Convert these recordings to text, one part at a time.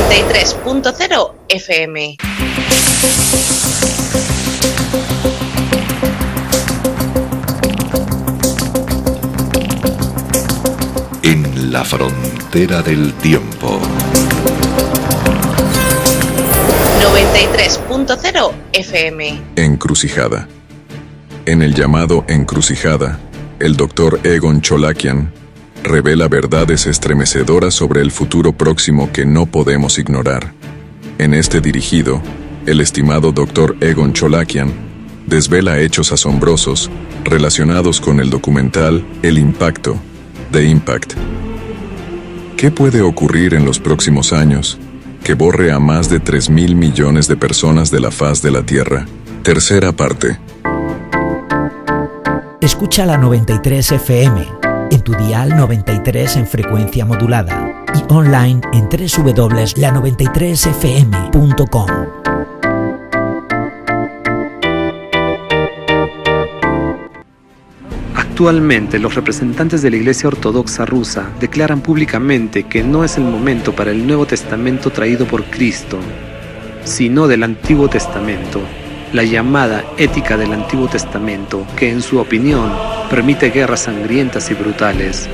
93.0 FM. En la frontera del tiempo. 93.0 FM. Encrucijada. En el llamado Encrucijada, el Dr. Egon Cholakian revela verdades estremecedoras sobre el futuro próximo que no podemos ignorar. En este dirigido, el estimado Dr. Egon Cholakian desvela hechos asombrosos relacionados con el documental El Impacto, The Impact. ¿Qué puede ocurrir en los próximos años que borre a más de 3.000 millones de personas de la faz de la Tierra? Tercera parte. Escucha la 93 FM, en tu dial 93 en frecuencia modulada y online en www.la93fm.com. Actualmente, los representantes de la Iglesia Ortodoxa rusa declaran públicamente que no es el momento para el Nuevo Testamento traído por Cristo, sino del Antiguo Testamento, la llamada ética del Antiguo Testamento, que en su opinión permite guerras sangrientas y brutales.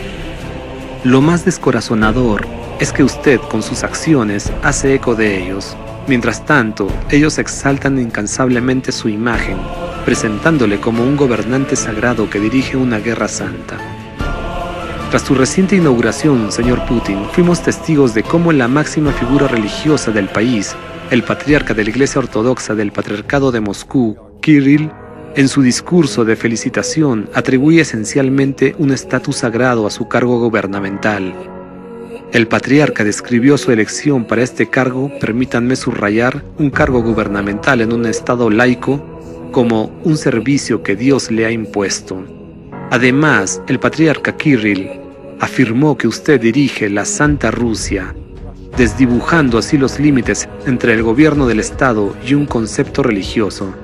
Lo más descorazonador es que usted con sus acciones hace eco de ellos. Mientras tanto, ellos exaltan incansablemente su imagen, presentándole como un gobernante sagrado que dirige una guerra santa. Tras su reciente inauguración, señor Putin, fuimos testigos de cómo la máxima figura religiosa del país, el patriarca de la Iglesia Ortodoxa del Patriarcado de Moscú, Kirill, en su discurso de felicitación atribuye esencialmente un estatus sagrado a su cargo gubernamental. El patriarca describió su elección para este cargo, permítanme subrayar, un cargo gubernamental en un estado laico, como un servicio que Dios le ha impuesto. Además, el patriarca Kirill afirmó que usted dirige la Santa Rusia, desdibujando así los límites entre el gobierno del Estado y un concepto religioso.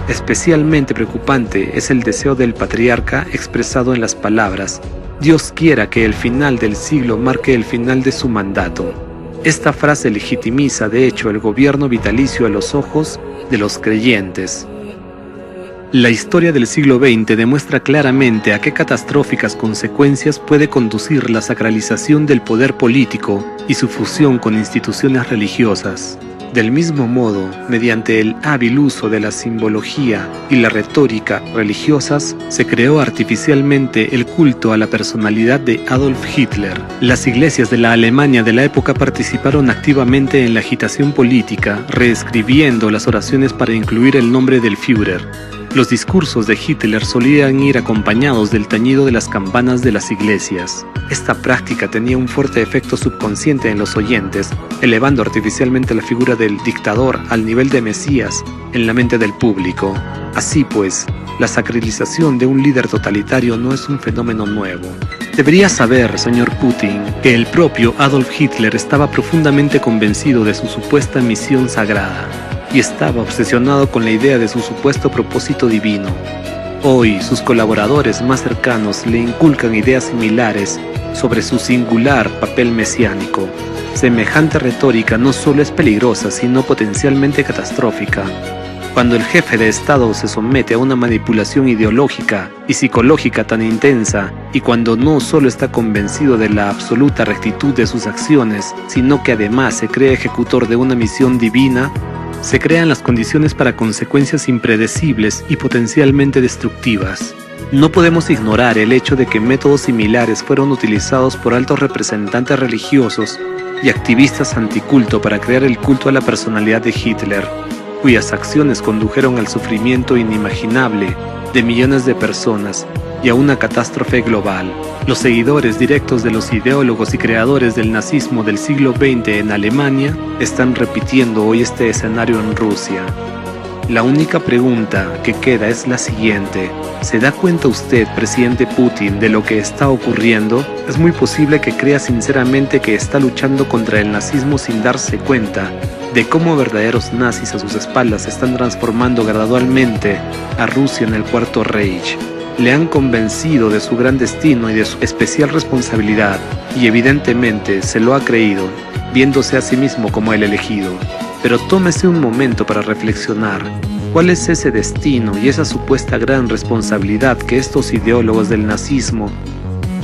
Especialmente preocupante es el deseo del patriarca expresado en las palabras: Dios quiera que el final del siglo marque el final de su mandato. Esta frase legitimiza de hecho el gobierno vitalicio a los ojos de los creyentes. La historia del siglo XX demuestra claramente a qué catastróficas consecuencias puede conducir la sacralización del poder político y su fusión con instituciones religiosas. Del mismo modo, mediante el hábil uso de la simbología y la retórica religiosas, se creó artificialmente el culto a la personalidad de Adolf Hitler. Las iglesias de la Alemania de la época participaron activamente en la agitación política, reescribiendo las oraciones para incluir el nombre del Führer. Los discursos de Hitler solían ir acompañados del tañido de las campanas de las iglesias. Esta práctica tenía un fuerte efecto subconsciente en los oyentes, elevando artificialmente la figura del dictador al nivel de Mesías en la mente del público. Así pues, la sacralización de un líder totalitario no es un fenómeno nuevo. Debería saber, señor Putin, que el propio Adolf Hitler estaba profundamente convencido de su supuesta misión sagrada y estaba obsesionado con la idea de su supuesto propósito divino. Hoy, sus colaboradores más cercanos le inculcan ideas similares sobre su singular papel mesiánico. Semejante retórica no solo es peligrosa, sino potencialmente catastrófica. Cuando el jefe de Estado se somete a una manipulación ideológica y psicológica tan intensa, y cuando no solo está convencido de la absoluta rectitud de sus acciones, sino que además se cree ejecutor de una misión divina, se crean las condiciones para consecuencias impredecibles y potencialmente destructivas. No podemos ignorar el hecho de que métodos similares fueron utilizados por altos representantes religiosos y activistas anticulto para crear el culto a la personalidad de Hitler, cuyas acciones condujeron al sufrimiento inimaginable de millones de personas y a una catástrofe global. Los seguidores directos de los ideólogos y creadores del nazismo del siglo XX en Alemania están repitiendo hoy este escenario en Rusia. La única pregunta que queda es la siguiente: ¿se da cuenta usted, presidente Putin, de lo que está ocurriendo? Es muy posible que crea sinceramente que está luchando contra el nazismo sin darse cuenta de cómo verdaderos nazis a sus espaldas están transformando gradualmente a Rusia en el Cuarto Reich. Le han convencido de su gran destino y de su especial responsabilidad, y evidentemente se lo ha creído. viéndose a sí mismo como el elegido. Pero tómese un momento para reflexionar. ¿Cuál es ese destino y esa supuesta gran responsabilidad que estos ideólogos del nazismo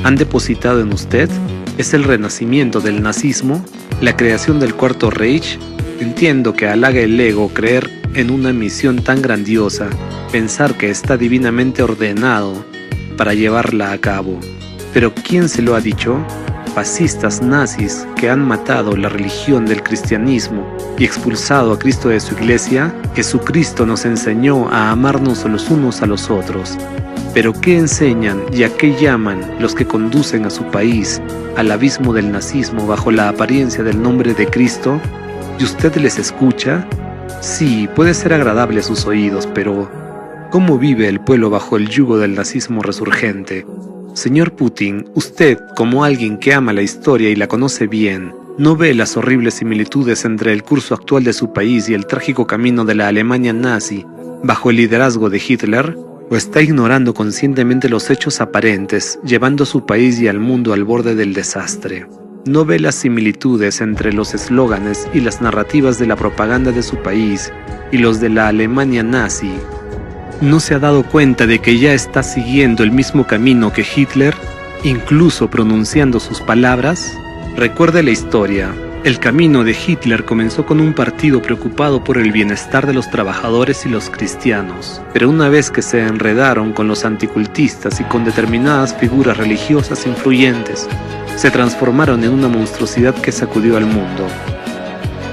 han depositado en usted? ¿Es el renacimiento del nazismo? ¿La creación del Cuarto Reich? Entiendo que halaga el ego creer en una misión tan grandiosa, pensar que está divinamente ordenado para llevarla a cabo. Pero ¿quién se lo ha dicho? Fascistas nazis que han matado la religión del cristianismo y expulsado a Cristo de su iglesia. Jesucristo nos enseñó a amarnos los unos a los otros. Pero ¿qué enseñan y a qué llaman los que conducen a su país al abismo del nazismo bajo la apariencia del nombre de Cristo? ¿Y usted les escucha? Sí, puede ser agradable a sus oídos, pero ¿cómo vive el pueblo bajo el yugo del nazismo resurgente? Señor Putin, usted, como alguien que ama la historia y la conoce bien, ¿no ve las horribles similitudes entre el curso actual de su país y el trágico camino de la Alemania nazi bajo el liderazgo de Hitler? ¿O está ignorando conscientemente los hechos aparentes, llevando a su país y al mundo al borde del desastre? ¿No ve las similitudes entre los eslóganes y las narrativas de la propaganda de su país y los de la Alemania nazi? ¿No se ha dado cuenta de que ya está siguiendo el mismo camino que Hitler, incluso pronunciando sus palabras? Recuerde la historia. El camino de Hitler comenzó con un partido preocupado por el bienestar de los trabajadores y los cristianos. Pero una vez que se enredaron con los anticultistas y con determinadas figuras religiosas influyentes, se transformaron en una monstruosidad que sacudió al mundo.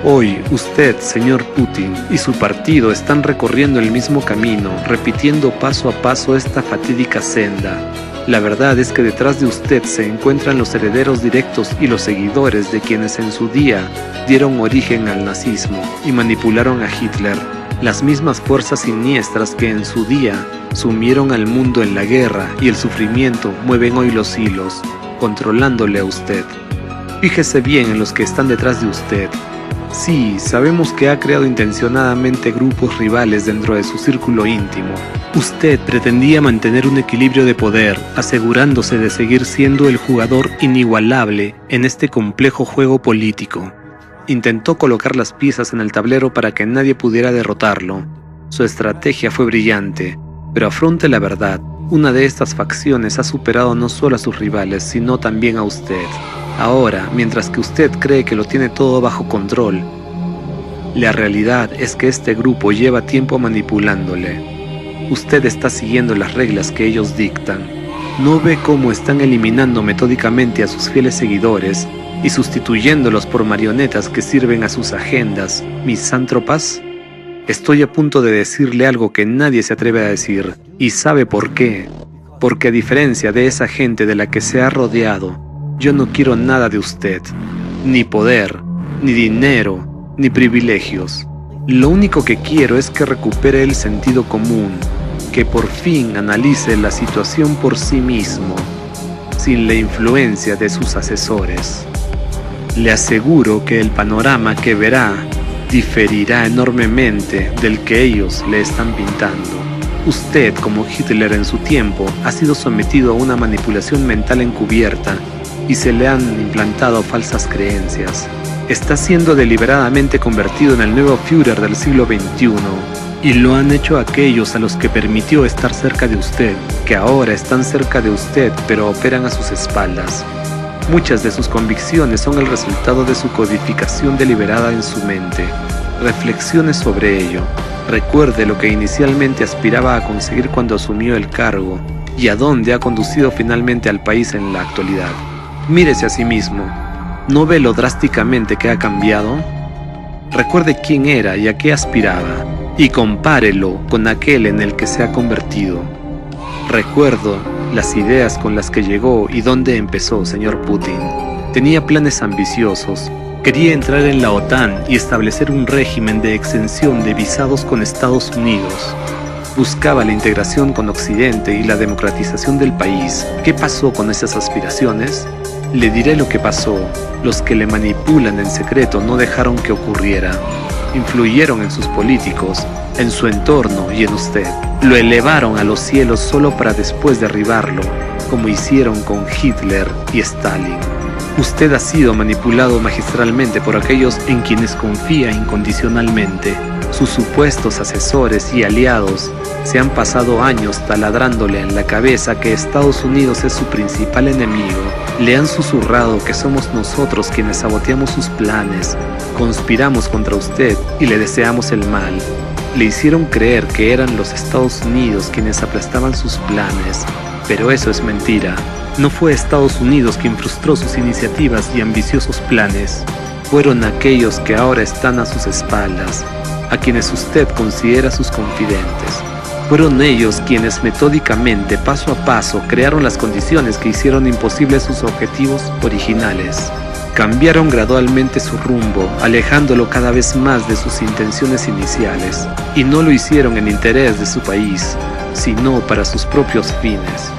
Hoy, usted, señor Putin, y su partido están recorriendo el mismo camino, repitiendo paso a paso esta fatídica senda. La verdad es que detrás de usted se encuentran los herederos directos y los seguidores de quienes en su día dieron origen al nazismo y manipularon a Hitler, las mismas fuerzas siniestras que en su día sumieron al mundo en la guerra y el sufrimiento mueven hoy los hilos, controlándole a usted. Fíjese bien en los que están detrás de usted. Sí, sabemos que ha creado intencionadamente grupos rivales dentro de su círculo íntimo. Usted pretendía mantener un equilibrio de poder, asegurándose de seguir siendo el jugador inigualable en este complejo juego político. Intentó colocar las piezas en el tablero para que nadie pudiera derrotarlo. Su estrategia fue brillante, pero afronte la verdad. Una de estas facciones ha superado no solo a sus rivales, sino también a usted. Ahora, mientras que usted cree que lo tiene todo bajo control, la realidad es que este grupo lleva tiempo manipulándole. Usted está siguiendo las reglas que ellos dictan. ¿No ve cómo están eliminando metódicamente a sus fieles seguidores y sustituyéndolos por marionetas que sirven a sus agendas, misántropas? Estoy a punto de decirle algo que nadie se atreve a decir, y ¿sabe por qué? Porque a diferencia de esa gente de la que se ha rodeado, yo no quiero nada de usted, ni poder, ni dinero, ni privilegios. Lo único que quiero es que recupere el sentido común, que por fin analice la situación por sí mismo, sin la influencia de sus asesores. Le aseguro que el panorama que verá diferirá enormemente del que ellos le están pintando. Usted, como Hitler en su tiempo, ha sido sometido a una manipulación mental encubierta y se le han implantado falsas creencias. Está siendo deliberadamente convertido en el nuevo Führer del siglo XXI, y lo han hecho aquellos a los que permitió estar cerca de usted, que ahora están cerca de usted pero operan a sus espaldas. Muchas de sus convicciones son el resultado de su codificación deliberada en su mente. Reflexione sobre ello. Recuerde lo que inicialmente aspiraba a conseguir cuando asumió el cargo y a dónde ha conducido finalmente al país en la actualidad. Mírese a sí mismo. ¿No ve lo drásticamente que ha cambiado? Recuerde quién era y a qué aspiraba, y compárelo con aquel en el que se ha convertido. Recuerdo las ideas con las que llegó y dónde empezó, señor Putin. Tenía planes ambiciosos. Quería entrar en la OTAN y establecer un régimen de exención de visados con Estados Unidos. Buscaba la integración con Occidente y la democratización del país. ¿Qué pasó con esas aspiraciones? Le diré lo que pasó. Los que le manipulan en secreto no dejaron que ocurriera. Influyeron en sus políticos, en su entorno y en usted. Lo elevaron a los cielos solo para después derribarlo, como hicieron con Hitler y Stalin. Usted ha sido manipulado magistralmente por aquellos en quienes confía incondicionalmente. Sus supuestos asesores y aliados se han pasado años taladrándole en la cabeza que Estados Unidos es su principal enemigo. Le han susurrado que somos nosotros quienes saboteamos sus planes, conspiramos contra usted y le deseamos el mal. Le hicieron creer que eran los Estados Unidos quienes aplastaban sus planes, pero eso es mentira. No fue Estados Unidos quien frustró sus iniciativas y ambiciosos planes. Fueron aquellos que ahora están a sus espaldas, a quienes usted considera sus confidentes. Fueron ellos quienes metódicamente, paso a paso, crearon las condiciones que hicieron imposibles sus objetivos originales. Cambiaron gradualmente su rumbo, alejándolo cada vez más de sus intenciones iniciales, y no lo hicieron en interés de su país, sino para sus propios fines.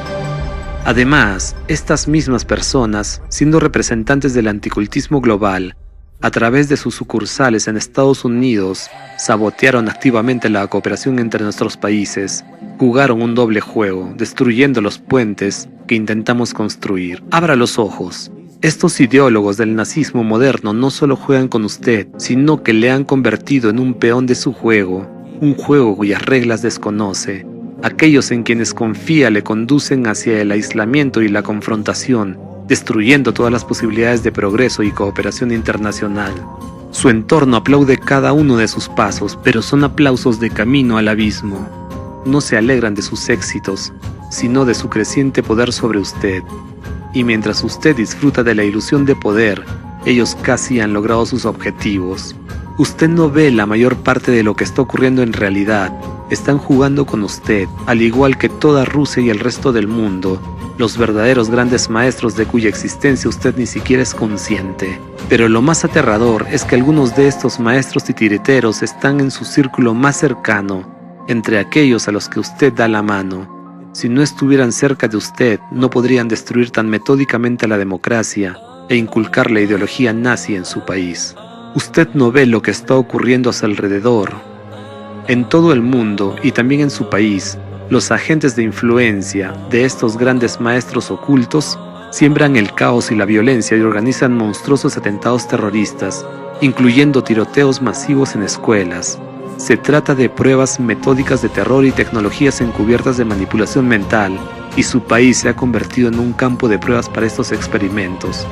Además, estas mismas personas, siendo representantes del anticultismo global, a través de sus sucursales en Estados Unidos, sabotearon activamente la cooperación entre nuestros países, jugaron un doble juego, destruyendo los puentes que intentamos construir. Abra los ojos. Estos ideólogos del nazismo moderno no solo juegan con usted, sino que le han convertido en un peón de su juego, un juego cuyas reglas desconoce. Aquellos en quienes confía le conducen hacia el aislamiento y la confrontación, destruyendo todas las posibilidades de progreso y cooperación internacional. Su entorno aplaude cada uno de sus pasos, pero son aplausos de camino al abismo. No se alegran de sus éxitos, sino de su creciente poder sobre usted. Y mientras usted disfruta de la ilusión de poder, ellos casi han logrado sus objetivos. Usted no ve la mayor parte de lo que está ocurriendo en realidad. Están jugando con usted, al igual que toda Rusia y el resto del mundo, los verdaderos grandes maestros de cuya existencia usted ni siquiera es consciente. Pero lo más aterrador es que algunos de estos maestros titiriteros están en su círculo más cercano, entre aquellos a los que usted da la mano. Si no estuvieran cerca de usted, no podrían destruir tan metódicamente la democracia e inculcar la ideología nazi en su país. Usted no ve lo que está ocurriendo a su alrededor. En todo el mundo y también en su país, los agentes de influencia de estos grandes maestros ocultos siembran el caos y la violencia y organizan monstruosos atentados terroristas, incluyendo tiroteos masivos en escuelas. Se trata de pruebas metódicas de terror y tecnologías encubiertas de manipulación mental, y su país se ha convertido en un campo de pruebas para estos experimentos.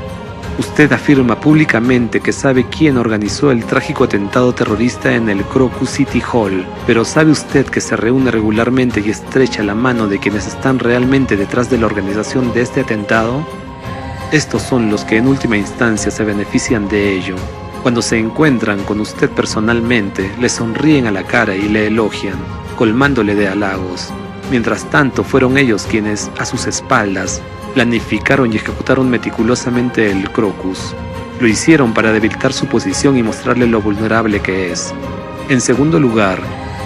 Usted afirma públicamente que sabe quién organizó el trágico atentado terrorista en el Crocus City Hall, pero ¿sabe usted que se reúne regularmente y estrecha la mano de quienes están realmente detrás de la organización de este atentado? Estos son los que en última instancia se benefician de ello. Cuando se encuentran con usted personalmente, le sonríen a la cara y le elogian, colmándole de halagos. Mientras tanto, fueron ellos quienes, a sus espaldas, planificaron y ejecutaron meticulosamente el Crocus. Lo hicieron para debilitar su posición y mostrarle lo vulnerable que es. En segundo lugar,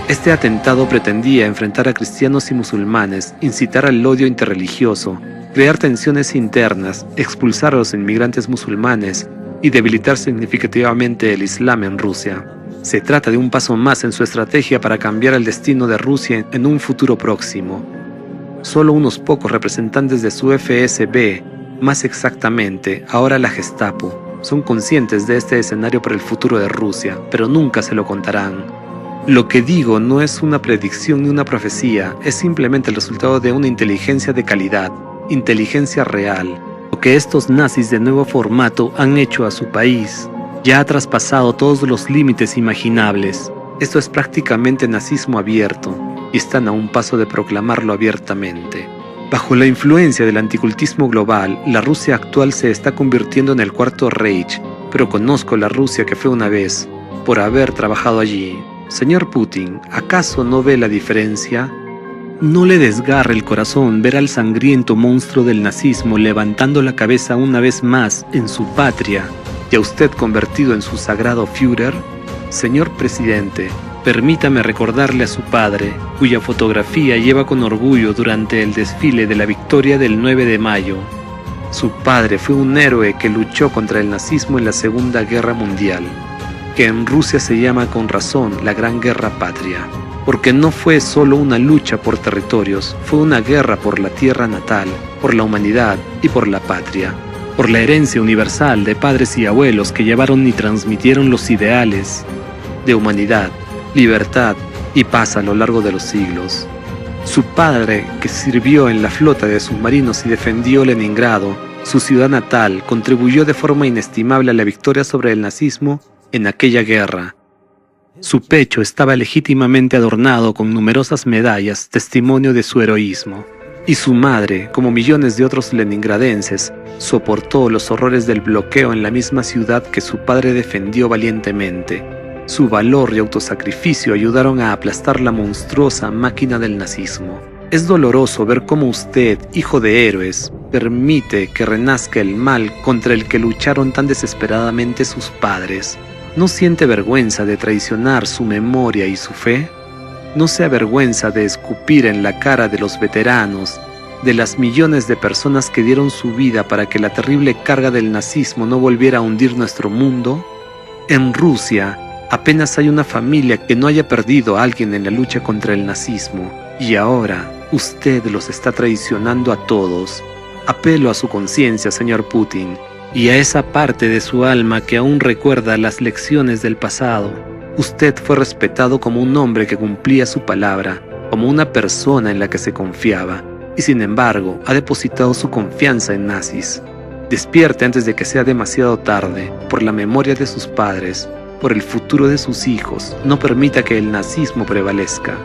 este atentado pretendía enfrentar a cristianos y musulmanes, incitar al odio interreligioso, crear tensiones internas, expulsar a los inmigrantes musulmanes y debilitar significativamente el Islam en Rusia. Se trata de un paso más en su estrategia para cambiar el destino de Rusia en un futuro próximo. Solo unos pocos representantes de su FSB, más exactamente, ahora la Gestapo, son conscientes de este escenario para el futuro de Rusia, pero nunca se lo contarán. Lo que digo no es una predicción ni una profecía, es simplemente el resultado de una inteligencia de calidad, inteligencia real. Lo que estos nazis de nuevo formato han hecho a su país ya ha traspasado todos los límites imaginables. Esto es prácticamente nazismo abierto, y están a un paso de proclamarlo abiertamente. Bajo la influencia del anticultismo global, la Rusia actual se está convirtiendo en el Cuarto Reich, pero conozco la Rusia que fue una vez, por haber trabajado allí. Señor Putin, ¿acaso no ve la diferencia? ¿No le desgarra el corazón ver al sangriento monstruo del nazismo levantando la cabeza una vez más en su patria, y a usted convertido en su sagrado Führer? Señor presidente, permítame recordarle a su padre, cuya fotografía lleva con orgullo durante el desfile de la victoria del 9 de mayo. Su padre fue un héroe que luchó contra el nazismo en la Segunda Guerra Mundial, que en Rusia se llama con razón la Gran Guerra Patria, porque no fue solo una lucha por territorios, fue una guerra por la tierra natal, por la humanidad y por la patria. por la herencia universal de padres y abuelos que llevaron y transmitieron los ideales de humanidad, libertad y paz a lo largo de los siglos. Su padre, que sirvió en la flota de submarinos y defendió Leningrado, su ciudad natal, contribuyó de forma inestimable a la victoria sobre el nazismo en aquella guerra. Su pecho estaba legítimamente adornado con numerosas medallas, testimonio de su heroísmo. Y su madre, como millones de otros leningradenses, soportó los horrores del bloqueo en la misma ciudad que su padre defendió valientemente. Su valor y autosacrificio ayudaron a aplastar la monstruosa máquina del nazismo. Es doloroso ver cómo usted, hijo de héroes, permite que renazca el mal contra el que lucharon tan desesperadamente sus padres. ¿No siente vergüenza de traicionar su memoria y su fe? ¿No se avergüenza de escupir en la cara de los veteranos, de las millones de personas que dieron su vida para que la terrible carga del nazismo no volviera a hundir nuestro mundo? En Rusia, apenas hay una familia que no haya perdido a alguien en la lucha contra el nazismo, y ahora usted los está traicionando a todos. Apelo a su conciencia, señor Putin, y a esa parte de su alma que aún recuerda las lecciones del pasado. Usted fue respetado como un hombre que cumplía su palabra, como una persona en la que se confiaba, y sin embargo ha depositado su confianza en nazis. Despierte antes de que sea demasiado tarde, por la memoria de sus padres, por el futuro de sus hijos. No permita que el nazismo prevalezca.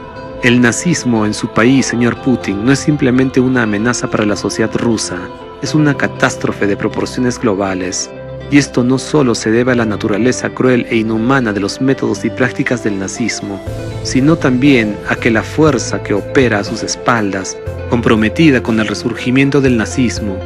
El nazismo en su país, señor Putin, no es simplemente una amenaza para la sociedad rusa, es una catástrofe de proporciones globales. Y esto no solo se debe a la naturaleza cruel e inhumana de los métodos y prácticas del nazismo, sino también a que la fuerza que opera a sus espaldas, comprometida con el resurgimiento del nazismo,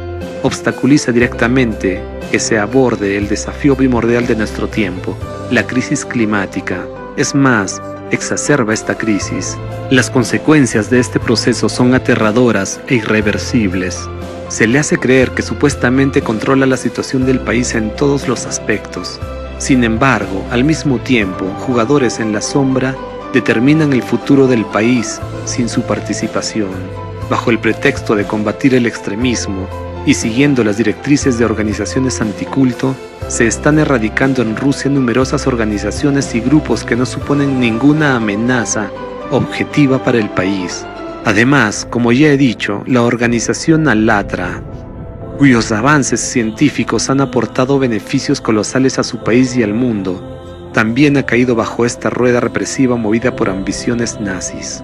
obstaculiza directamente que se aborde el desafío primordial de nuestro tiempo, la crisis climática. Es más, exacerba esta crisis. Las consecuencias de este proceso son aterradoras e irreversibles. Se le hace creer que supuestamente controla la situación del país en todos los aspectos. Sin embargo, al mismo tiempo, jugadores en la sombra determinan el futuro del país sin su participación, bajo el pretexto de combatir el extremismo y siguiendo las directrices de organizaciones anticulto. Se están erradicando en Rusia numerosas organizaciones y grupos que no suponen ninguna amenaza objetiva para el país. Además, como ya he dicho, la organización Alatra, cuyos avances científicos han aportado beneficios colosales a su país y al mundo, también ha caído bajo esta rueda represiva movida por ambiciones nazis.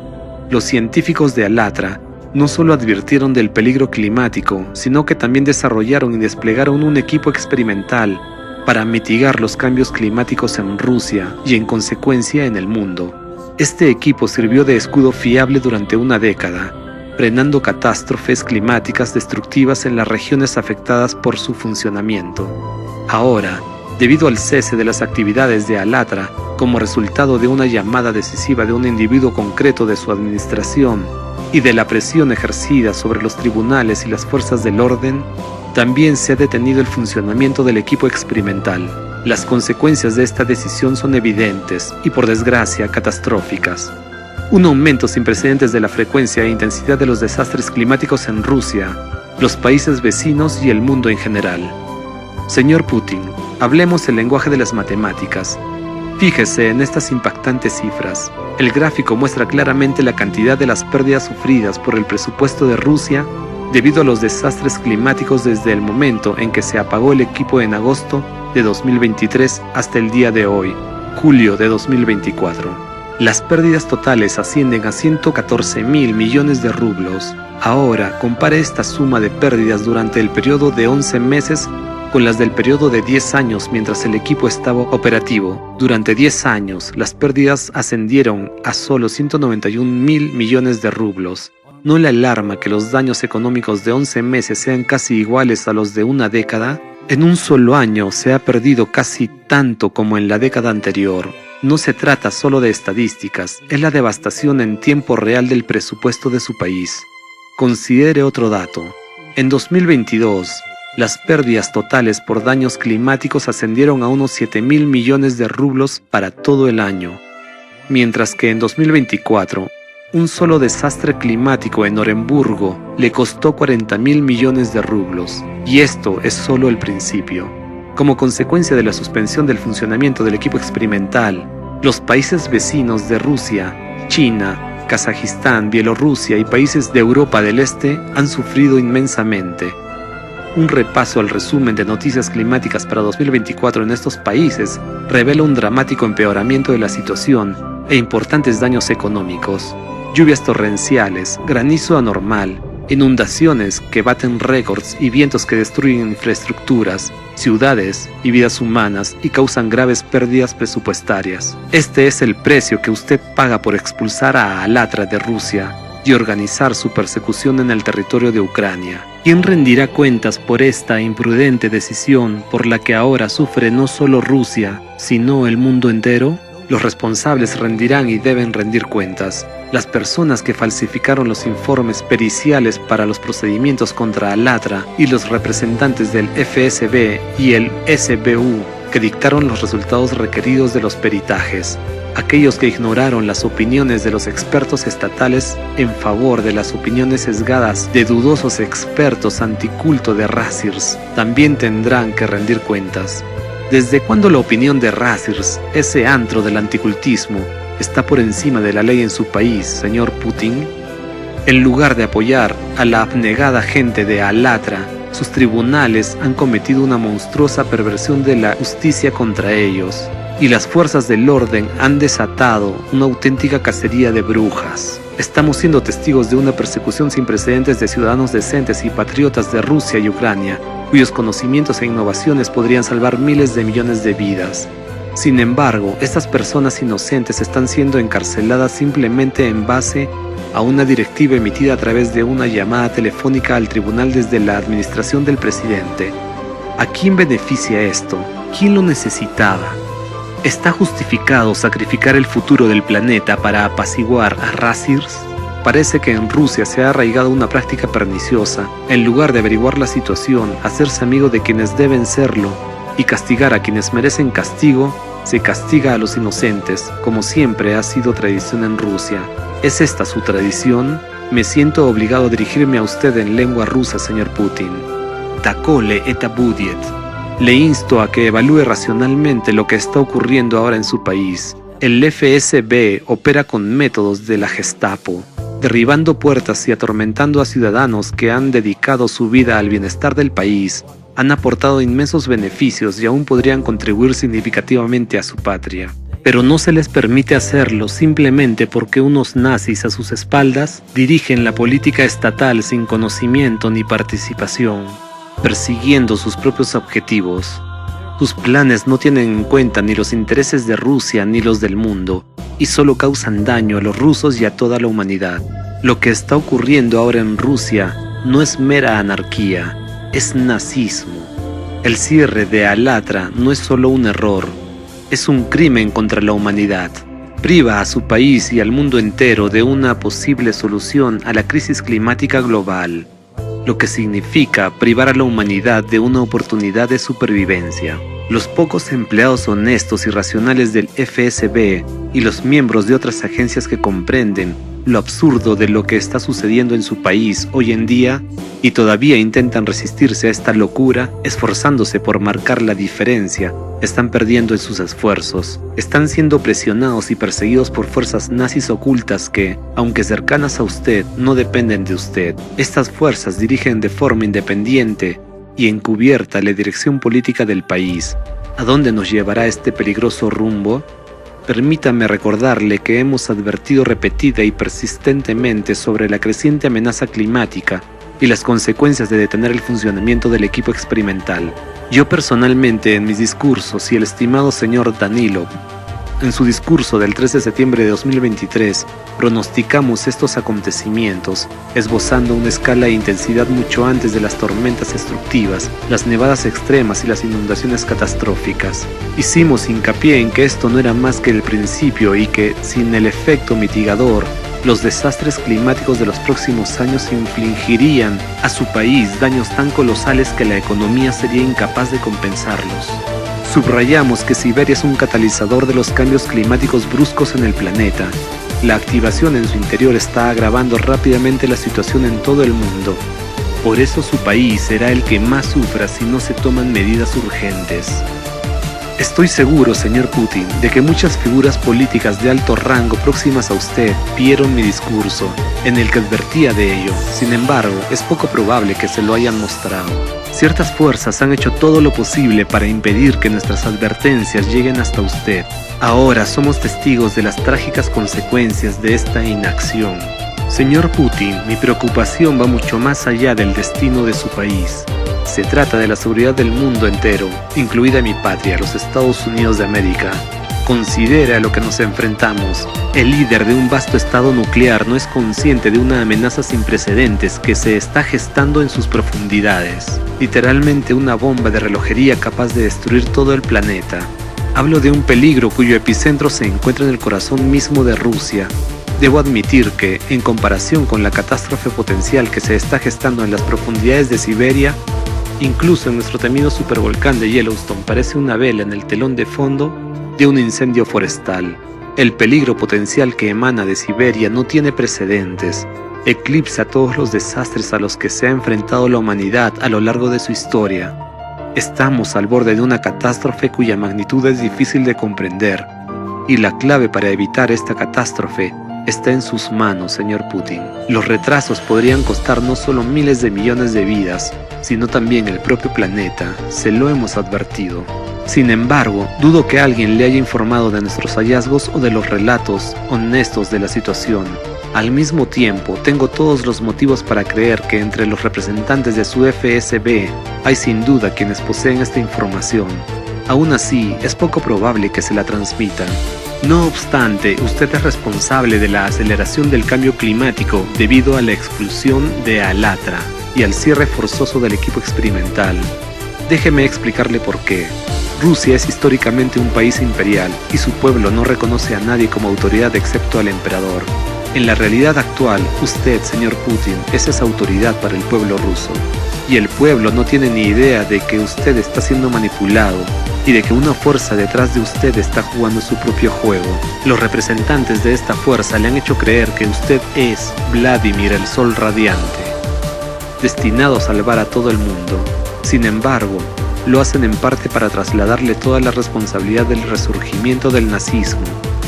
Los científicos de Alatra no solo advirtieron del peligro climático, sino que también desarrollaron y desplegaron un equipo experimental para mitigar los cambios climáticos en Rusia y en consecuencia en el mundo. Este equipo sirvió de escudo fiable durante una década, frenando catástrofes climáticas destructivas en las regiones afectadas por su funcionamiento. Ahora, debido al cese de las actividades de Alatra, como resultado de una llamada decisiva de un individuo concreto de su administración y de la presión ejercida sobre los tribunales y las fuerzas del orden, también se ha detenido el funcionamiento del equipo experimental. Las consecuencias de esta decisión son evidentes y, por desgracia, catastróficas. Un aumento sin precedentes de la frecuencia e intensidad de los desastres climáticos en Rusia, los países vecinos y el mundo en general. Señor Putin, hablemos el lenguaje de las matemáticas. Fíjese en estas impactantes cifras. El gráfico muestra claramente la cantidad de las pérdidas sufridas por el presupuesto de Rusia debido a los desastres climáticos desde el momento en que se apagó el equipo en agosto de 2023 hasta el día de hoy, julio de 2024. Las pérdidas totales ascienden a 114.000 millones de rublos. Ahora, compare esta suma de pérdidas durante el periodo de 11 meses con las del periodo de 10 años mientras el equipo estaba operativo. Durante 10 años, las pérdidas ascendieron a solo 191.000 millones de rublos. ¿No le alarma que los daños económicos de 11 meses sean casi iguales a los de una década? En un solo año se ha perdido casi tanto como en la década anterior. No se trata solo de estadísticas, es la devastación en tiempo real del presupuesto de su país. Considere otro dato. En 2022, las pérdidas totales por daños climáticos ascendieron a unos 7.000 millones de rublos para todo el año, mientras que en 2024, Un solo desastre climático en Oremburgo le costó 40.000 millones de rublos, y esto es solo el principio. Como consecuencia de la suspensión del funcionamiento del equipo experimental, los países vecinos de Rusia, China, Kazajistán, Bielorrusia y países de Europa del Este han sufrido inmensamente. Un repaso al resumen de noticias climáticas para 2024 en estos países revela un dramático empeoramiento de la situación e importantes daños económicos. Lluvias torrenciales, granizo anormal, inundaciones que baten récords y vientos que destruyen infraestructuras, ciudades y vidas humanas y causan graves pérdidas presupuestarias. Este es el precio que usted paga por expulsar a Alatra de Rusia y organizar su persecución en el territorio de Ucrania. ¿Quién rendirá cuentas por esta imprudente decisión por la que ahora sufre no solo Rusia, sino el mundo entero? Los responsables rendirán y deben rendir cuentas. Las personas que falsificaron los informes periciales para los procedimientos contra Alatra y los representantes del FSB y el SBU que dictaron los resultados requeridos de los peritajes. Aquellos que ignoraron las opiniones de los expertos estatales en favor de las opiniones sesgadas de dudosos expertos anticulto de Razirs también tendrán que rendir cuentas. ¿Desde cuándo la opinión de Razirs, ese antro del anticultismo, está por encima de la ley en su país, señor Putin? En lugar de apoyar a la abnegada gente de Alatra, sus tribunales han cometido una monstruosa perversión de la justicia contra ellos, y las fuerzas del orden han desatado una auténtica cacería de brujas. Estamos siendo testigos de una persecución sin precedentes de ciudadanos decentes y patriotas de Rusia y Ucrania, cuyos conocimientos e innovaciones podrían salvar miles de millones de vidas. Sin embargo, estas personas inocentes están siendo encarceladas simplemente en base a una directiva emitida a través de una llamada telefónica al tribunal desde la administración del presidente. ¿A quién beneficia esto? ¿Quién lo necesitaba? ¿Está justificado sacrificar el futuro del planeta para apaciguar a Razirs? Parece que en Rusia se ha arraigado una práctica perniciosa. En lugar de averiguar la situación, hacerse amigo de quienes deben serlo y castigar a quienes merecen castigo, se castiga a los inocentes, como siempre ha sido tradición en Rusia. ¿Es esta su tradición? Me siento obligado a dirigirme a usted en lengua rusa, señor Putin. Takole eta budiet. Le insto a que evalúe racionalmente lo que está ocurriendo ahora en su país. El FSB opera con métodos de la Gestapo, derribando puertas y atormentando a ciudadanos que han dedicado su vida al bienestar del país, han aportado inmensos beneficios y aún podrían contribuir significativamente a su patria. Pero no se les permite hacerlo simplemente porque unos nazis a sus espaldas dirigen la política estatal sin conocimiento ni participación, persiguiendo sus propios objetivos. Sus planes no tienen en cuenta ni los intereses de Rusia ni los del mundo, y solo causan daño a los rusos y a toda la humanidad. Lo que está ocurriendo ahora en Rusia no es mera anarquía, es nazismo. El cierre de Alatra no es solo un error, es un crimen contra la humanidad. Priva a su país y al mundo entero de una posible solución a la crisis climática global, lo que significa privar a la humanidad de una oportunidad de supervivencia. Los pocos empleados honestos y racionales del FSB y los miembros de otras agencias que comprenden lo absurdo de lo que está sucediendo en su país hoy en día y todavía intentan resistirse a esta locura, esforzándose por marcar la diferencia, están perdiendo en sus esfuerzos. Están siendo presionados y perseguidos por fuerzas nazis ocultas que, aunque cercanas a usted, no dependen de usted. Estas fuerzas dirigen de forma independiente y encubierta la dirección política del país. ¿A dónde nos llevará este peligroso rumbo? Permítame recordarle que hemos advertido repetida y persistentemente sobre la creciente amenaza climática y las consecuencias de detener el funcionamiento del equipo experimental. Yo personalmente en mis discursos y el estimado señor Danilov, en su discurso del 3 de septiembre de 2023, pronosticamos estos acontecimientos, esbozando una escala de intensidad mucho antes de las tormentas destructivas, las nevadas extremas y las inundaciones catastróficas. Hicimos hincapié en que esto no era más que el principio y que, sin el efecto mitigador, los desastres climáticos de los próximos años infligirían a su país daños tan colosales que la economía sería incapaz de compensarlos. Subrayamos que Siberia es un catalizador de los cambios climáticos bruscos en el planeta La activación en su interior está agravando rápidamente la situación en todo el mundo. Por eso su país será el que más sufra si no se toman medidas urgentes. Estoy seguro, señor Putin, de que muchas figuras políticas de alto rango próximas a usted vieron mi discurso, en el que advertía de ello. Sin embargo, es poco probable que se lo hayan mostrado. Ciertas fuerzas han hecho todo lo posible para impedir que nuestras advertencias lleguen hasta usted. Ahora somos testigos de las trágicas consecuencias de esta inacción. Señor Putin, mi preocupación va mucho más allá del destino de su país. Se trata de la seguridad del mundo entero, incluida mi patria, los Estados Unidos de América. Considere a lo que nos enfrentamos. El líder de un vasto estado nuclear no es consciente de una amenaza sin precedentes que se está gestando en sus profundidades. Literalmente una bomba de relojería capaz de destruir todo el planeta. Hablo de un peligro cuyo epicentro se encuentra en el corazón mismo de Rusia. Debo admitir que, en comparación con la catástrofe potencial que se está gestando en las profundidades de Siberia, incluso en nuestro temido supervolcán de Yellowstone parece una vela en el telón de fondo de un incendio forestal. El peligro potencial que emana de Siberia no tiene precedentes, eclipsa todos los desastres a los que se ha enfrentado la humanidad a lo largo de su historia. Estamos al borde de una catástrofe cuya magnitud es difícil de comprender, y la clave para evitar esta catástrofe está en sus manos, señor Putin. Los retrasos podrían costar no solo miles de millones de vidas, sino también el propio planeta. Se lo hemos advertido. Sin embargo, dudo que alguien le haya informado de nuestros hallazgos o de los relatos honestos de la situación. Al mismo tiempo, tengo todos los motivos para creer que entre los representantes de su FSB hay sin duda quienes poseen esta información. Aún así, es poco probable que se la transmitan. No obstante, usted es responsable de la aceleración del cambio climático debido a la expulsión de Alatra y al cierre forzoso del equipo experimental. Déjeme explicarle por qué. Rusia es históricamente un país imperial y su pueblo no reconoce a nadie como autoridad excepto al emperador. En la realidad actual, usted, señor Putin, es esa autoridad para el pueblo ruso. Y el pueblo no tiene ni idea de que usted está siendo manipulado y de que una fuerza detrás de usted está jugando su propio juego. Los representantes de esta fuerza le han hecho creer que usted es Vladimir el Sol Radiante, destinado a salvar a todo el mundo. Sin embargo, lo hacen en parte para trasladarle toda la responsabilidad del resurgimiento del nazismo,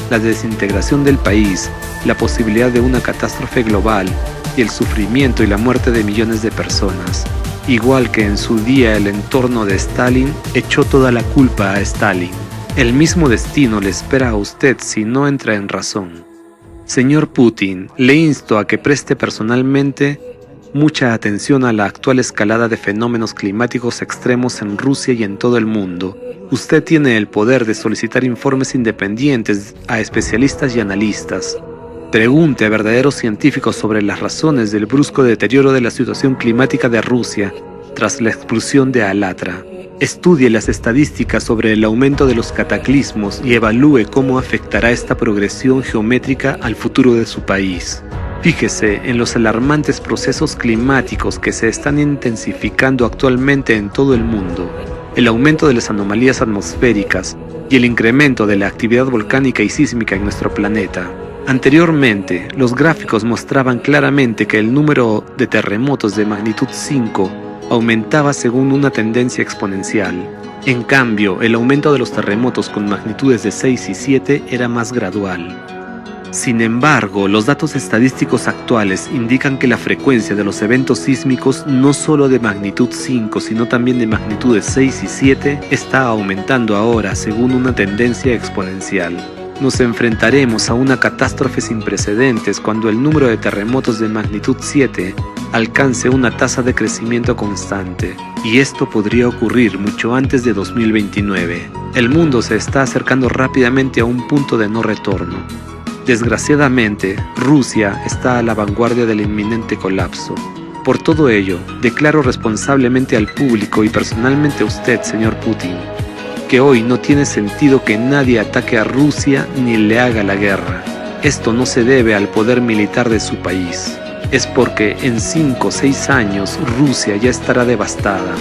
la desintegración del país, la posibilidad de una catástrofe global y el sufrimiento y la muerte de millones de personas. Igual que en su día el entorno de Stalin echó toda la culpa a Stalin. El mismo destino le espera a usted si no entra en razón. Señor Putin, le insto a que preste personalmente mucha atención a la actual escalada de fenómenos climáticos extremos en Rusia y en todo el mundo. Usted tiene el poder de solicitar informes independientes a especialistas y analistas. Pregunte a verdaderos científicos sobre las razones del brusco deterioro de la situación climática de Rusia tras la expulsión de Alatra. Estudie las estadísticas sobre el aumento de los cataclismos y evalúe cómo afectará esta progresión geométrica al futuro de su país. Fíjese en los alarmantes procesos climáticos que se están intensificando actualmente en todo el mundo, el aumento de las anomalías atmosféricas y el incremento de la actividad volcánica y sísmica en nuestro planeta. Anteriormente, los gráficos mostraban claramente que el número de terremotos de magnitud 5 aumentaba según una tendencia exponencial. En cambio, el aumento de los terremotos con magnitudes de 6 y 7 era más gradual. Sin embargo, los datos estadísticos actuales indican que la frecuencia de los eventos sísmicos, no solo de magnitud 5, sino también de magnitudes 6 y 7, está aumentando ahora según una tendencia exponencial. Nos enfrentaremos a una catástrofe sin precedentes cuando el número de terremotos de magnitud 7 alcance una tasa de crecimiento constante, y esto podría ocurrir mucho antes de 2029. El mundo se está acercando rápidamente a un punto de no retorno. Desgraciadamente, Rusia está a la vanguardia del inminente colapso. Por todo ello, declaro responsablemente al público y personalmente a usted, señor Putin, que hoy no tiene sentido que nadie ataque a Rusia ni le haga la guerra. Esto no se debe al poder militar de su país. Es porque en 5 o 6 años Rusia ya estará devastada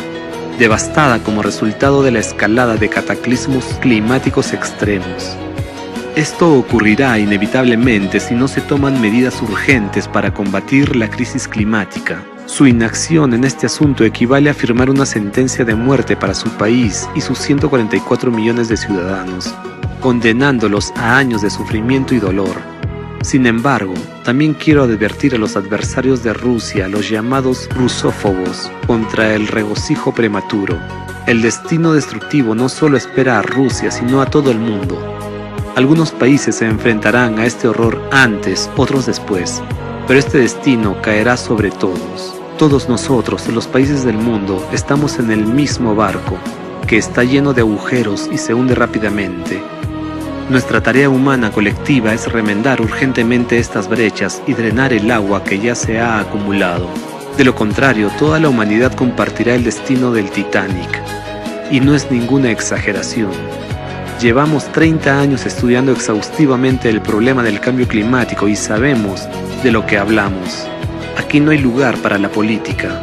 como resultado de la escalada de cataclismos climáticos extremos. Esto ocurrirá inevitablemente si no se toman medidas urgentes para combatir la crisis climática. Su inacción en este asunto equivale a firmar una sentencia de muerte para su país y sus 144 millones de ciudadanos, condenándolos a años de sufrimiento y dolor. Sin embargo, también quiero advertir a los adversarios de Rusia, los llamados rusófobos, contra el regocijo prematuro. El destino destructivo no solo espera a Rusia, sino a todo el mundo. Algunos países se enfrentarán a este horror antes, otros después, pero este destino caerá sobre todos. Todos nosotros, los países del mundo, estamos en el mismo barco, que está lleno de agujeros y se hunde rápidamente. Nuestra tarea humana colectiva es remendar urgentemente estas brechas y drenar el agua que ya se ha acumulado. De lo contrario, toda la humanidad compartirá el destino del Titanic. Y no es ninguna exageración. Llevamos 30 años estudiando exhaustivamente el problema del cambio climático y sabemos de lo que hablamos. Aquí no hay lugar para la política.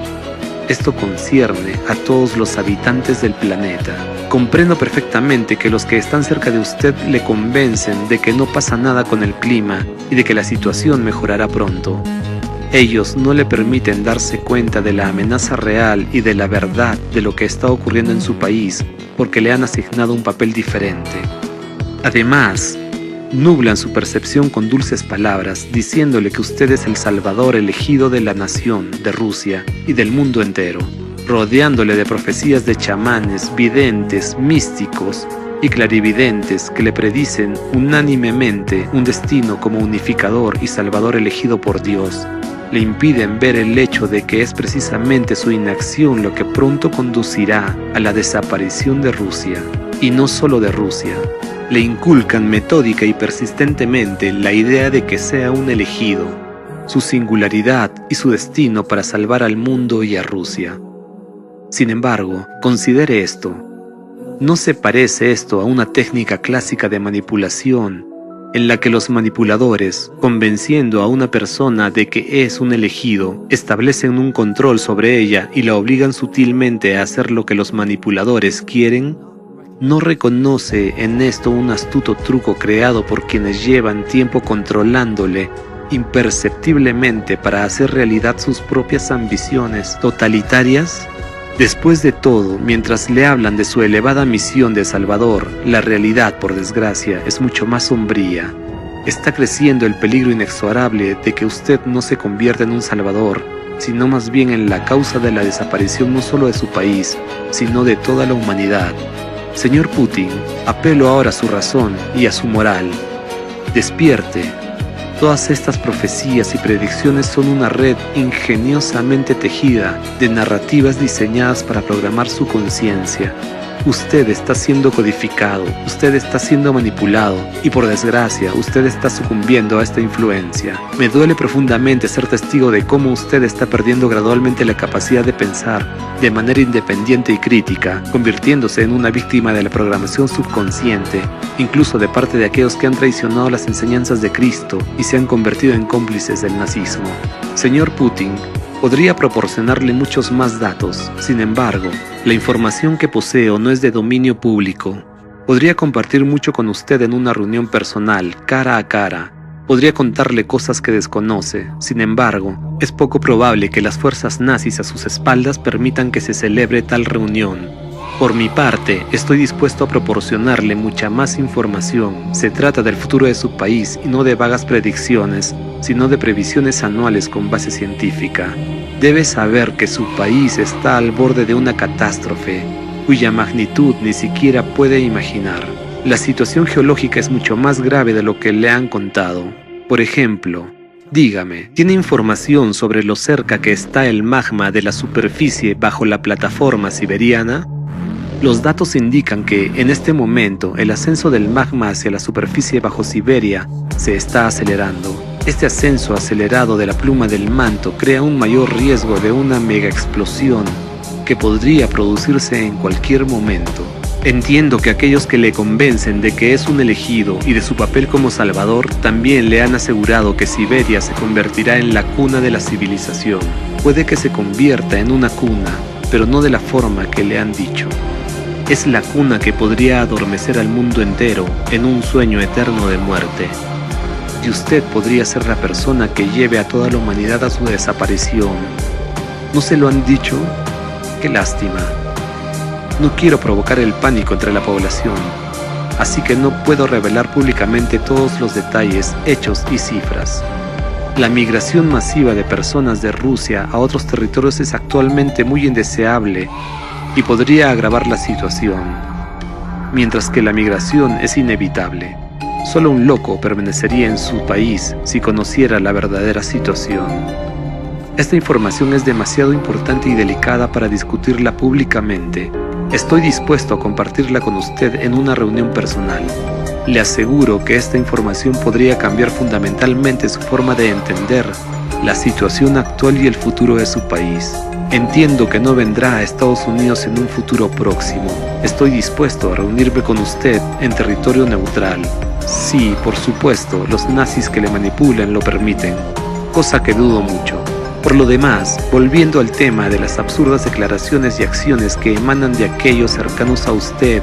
Esto concierne a todos los habitantes del planeta. Comprendo perfectamente que los que están cerca de usted le convencen de que no pasa nada con el clima y de que la situación mejorará pronto. Ellos no le permiten darse cuenta de la amenaza real y de la verdad de lo que está ocurriendo en su país porque le han asignado un papel diferente. Además, nublan su percepción con dulces palabras, diciéndole que usted es el salvador elegido de la nación, de Rusia y del mundo entero, rodeándole de profecías de chamanes, videntes, místicos y clarividentes que le predicen unánimemente un destino como unificador y salvador elegido por Dios. Le impiden ver el hecho de que es precisamente su inacción lo que pronto conducirá a la desaparición de Rusia, y no solo de Rusia. Le inculcan metódica y persistentemente la idea de que sea un elegido, su singularidad y su destino para salvar al mundo y a Rusia. Sin embargo, considere esto. ¿No se parece esto a una técnica clásica de manipulación en la que los manipuladores, convenciendo a una persona de que es un elegido, establecen un control sobre ella y la obligan sutilmente a hacer lo que los manipuladores quieren? ¿No reconoce en esto un astuto truco creado por quienes llevan tiempo controlándole imperceptiblemente para hacer realidad sus propias ambiciones totalitarias? Después de todo, mientras le hablan de su elevada misión de Salvador, la realidad, por desgracia, es mucho más sombría. Está creciendo el peligro inexorable de que usted no se convierta en un Salvador, sino más bien en la causa de la desaparición no solo de su país, sino de toda la humanidad. Señor Putin, apelo ahora a su razón y a su moral. Despierte. Todas estas profecías y predicciones son una red ingeniosamente tejida de narrativas diseñadas para programar su conciencia. Usted está siendo codificado, usted está siendo manipulado y por desgracia usted está sucumbiendo a esta influencia. Me duele profundamente ser testigo de cómo usted está perdiendo gradualmente la capacidad de pensar de manera independiente y crítica, convirtiéndose en una víctima de la programación subconsciente, incluso de parte de aquellos que han traicionado las enseñanzas de Cristo y se han convertido en cómplices del nazismo. Señor Putin, podría proporcionarle muchos más datos. Sin embargo, la información que poseo no es de dominio público. Podría compartir mucho con usted en una reunión personal, cara a cara. Podría contarle cosas que desconoce. Sin embargo, es poco probable que las fuerzas nazis a sus espaldas permitan que se celebre tal reunión. Por mi parte, estoy dispuesto a proporcionarle mucha más información. Se trata del futuro de su país y no de vagas predicciones, sino de previsiones anuales con base científica. Debe saber que su país está al borde de una catástrofe, cuya magnitud ni siquiera puede imaginar. La situación geológica es mucho más grave de lo que le han contado. Por ejemplo, dígame, ¿tiene información sobre lo cerca que está el magma de la superficie bajo la plataforma siberiana? Los datos indican que, en este momento, el ascenso del magma hacia la superficie bajo Siberia se está acelerando. Este ascenso acelerado de la pluma del manto crea un mayor riesgo de una megaexplosión que podría producirse en cualquier momento. Entiendo que aquellos que le convencen de que es un elegido y de su papel como salvador también le han asegurado que Siberia se convertirá en la cuna de la civilización. Puede que se convierta en una cuna, pero no de la forma que le han dicho. Es la cuna que podría adormecer al mundo entero en un sueño eterno de muerte. Y usted podría ser la persona que lleve a toda la humanidad a su desaparición. ¿No se lo han dicho? ¡Qué lástima! No quiero provocar el pánico entre la población, así que no puedo revelar públicamente todos los detalles, hechos y cifras. La migración masiva de personas de Rusia a otros territorios es actualmente muy indeseable y podría agravar la situación, mientras que la migración es inevitable. Solo un loco permanecería en su país si conociera la verdadera situación. Esta información es demasiado importante y delicada para discutirla públicamente. Estoy dispuesto a compartirla con usted en una reunión personal. Le aseguro que esta información podría cambiar fundamentalmente su forma de entender la situación actual y el futuro de su país. Entiendo que no vendrá a Estados Unidos en un futuro próximo. Estoy dispuesto a reunirme con usted en territorio neutral. Sí, por supuesto, los nazis que le manipulan lo permiten, cosa que dudo mucho. Por lo demás, volviendo al tema de las absurdas declaraciones y acciones que emanan de aquellos cercanos a usted,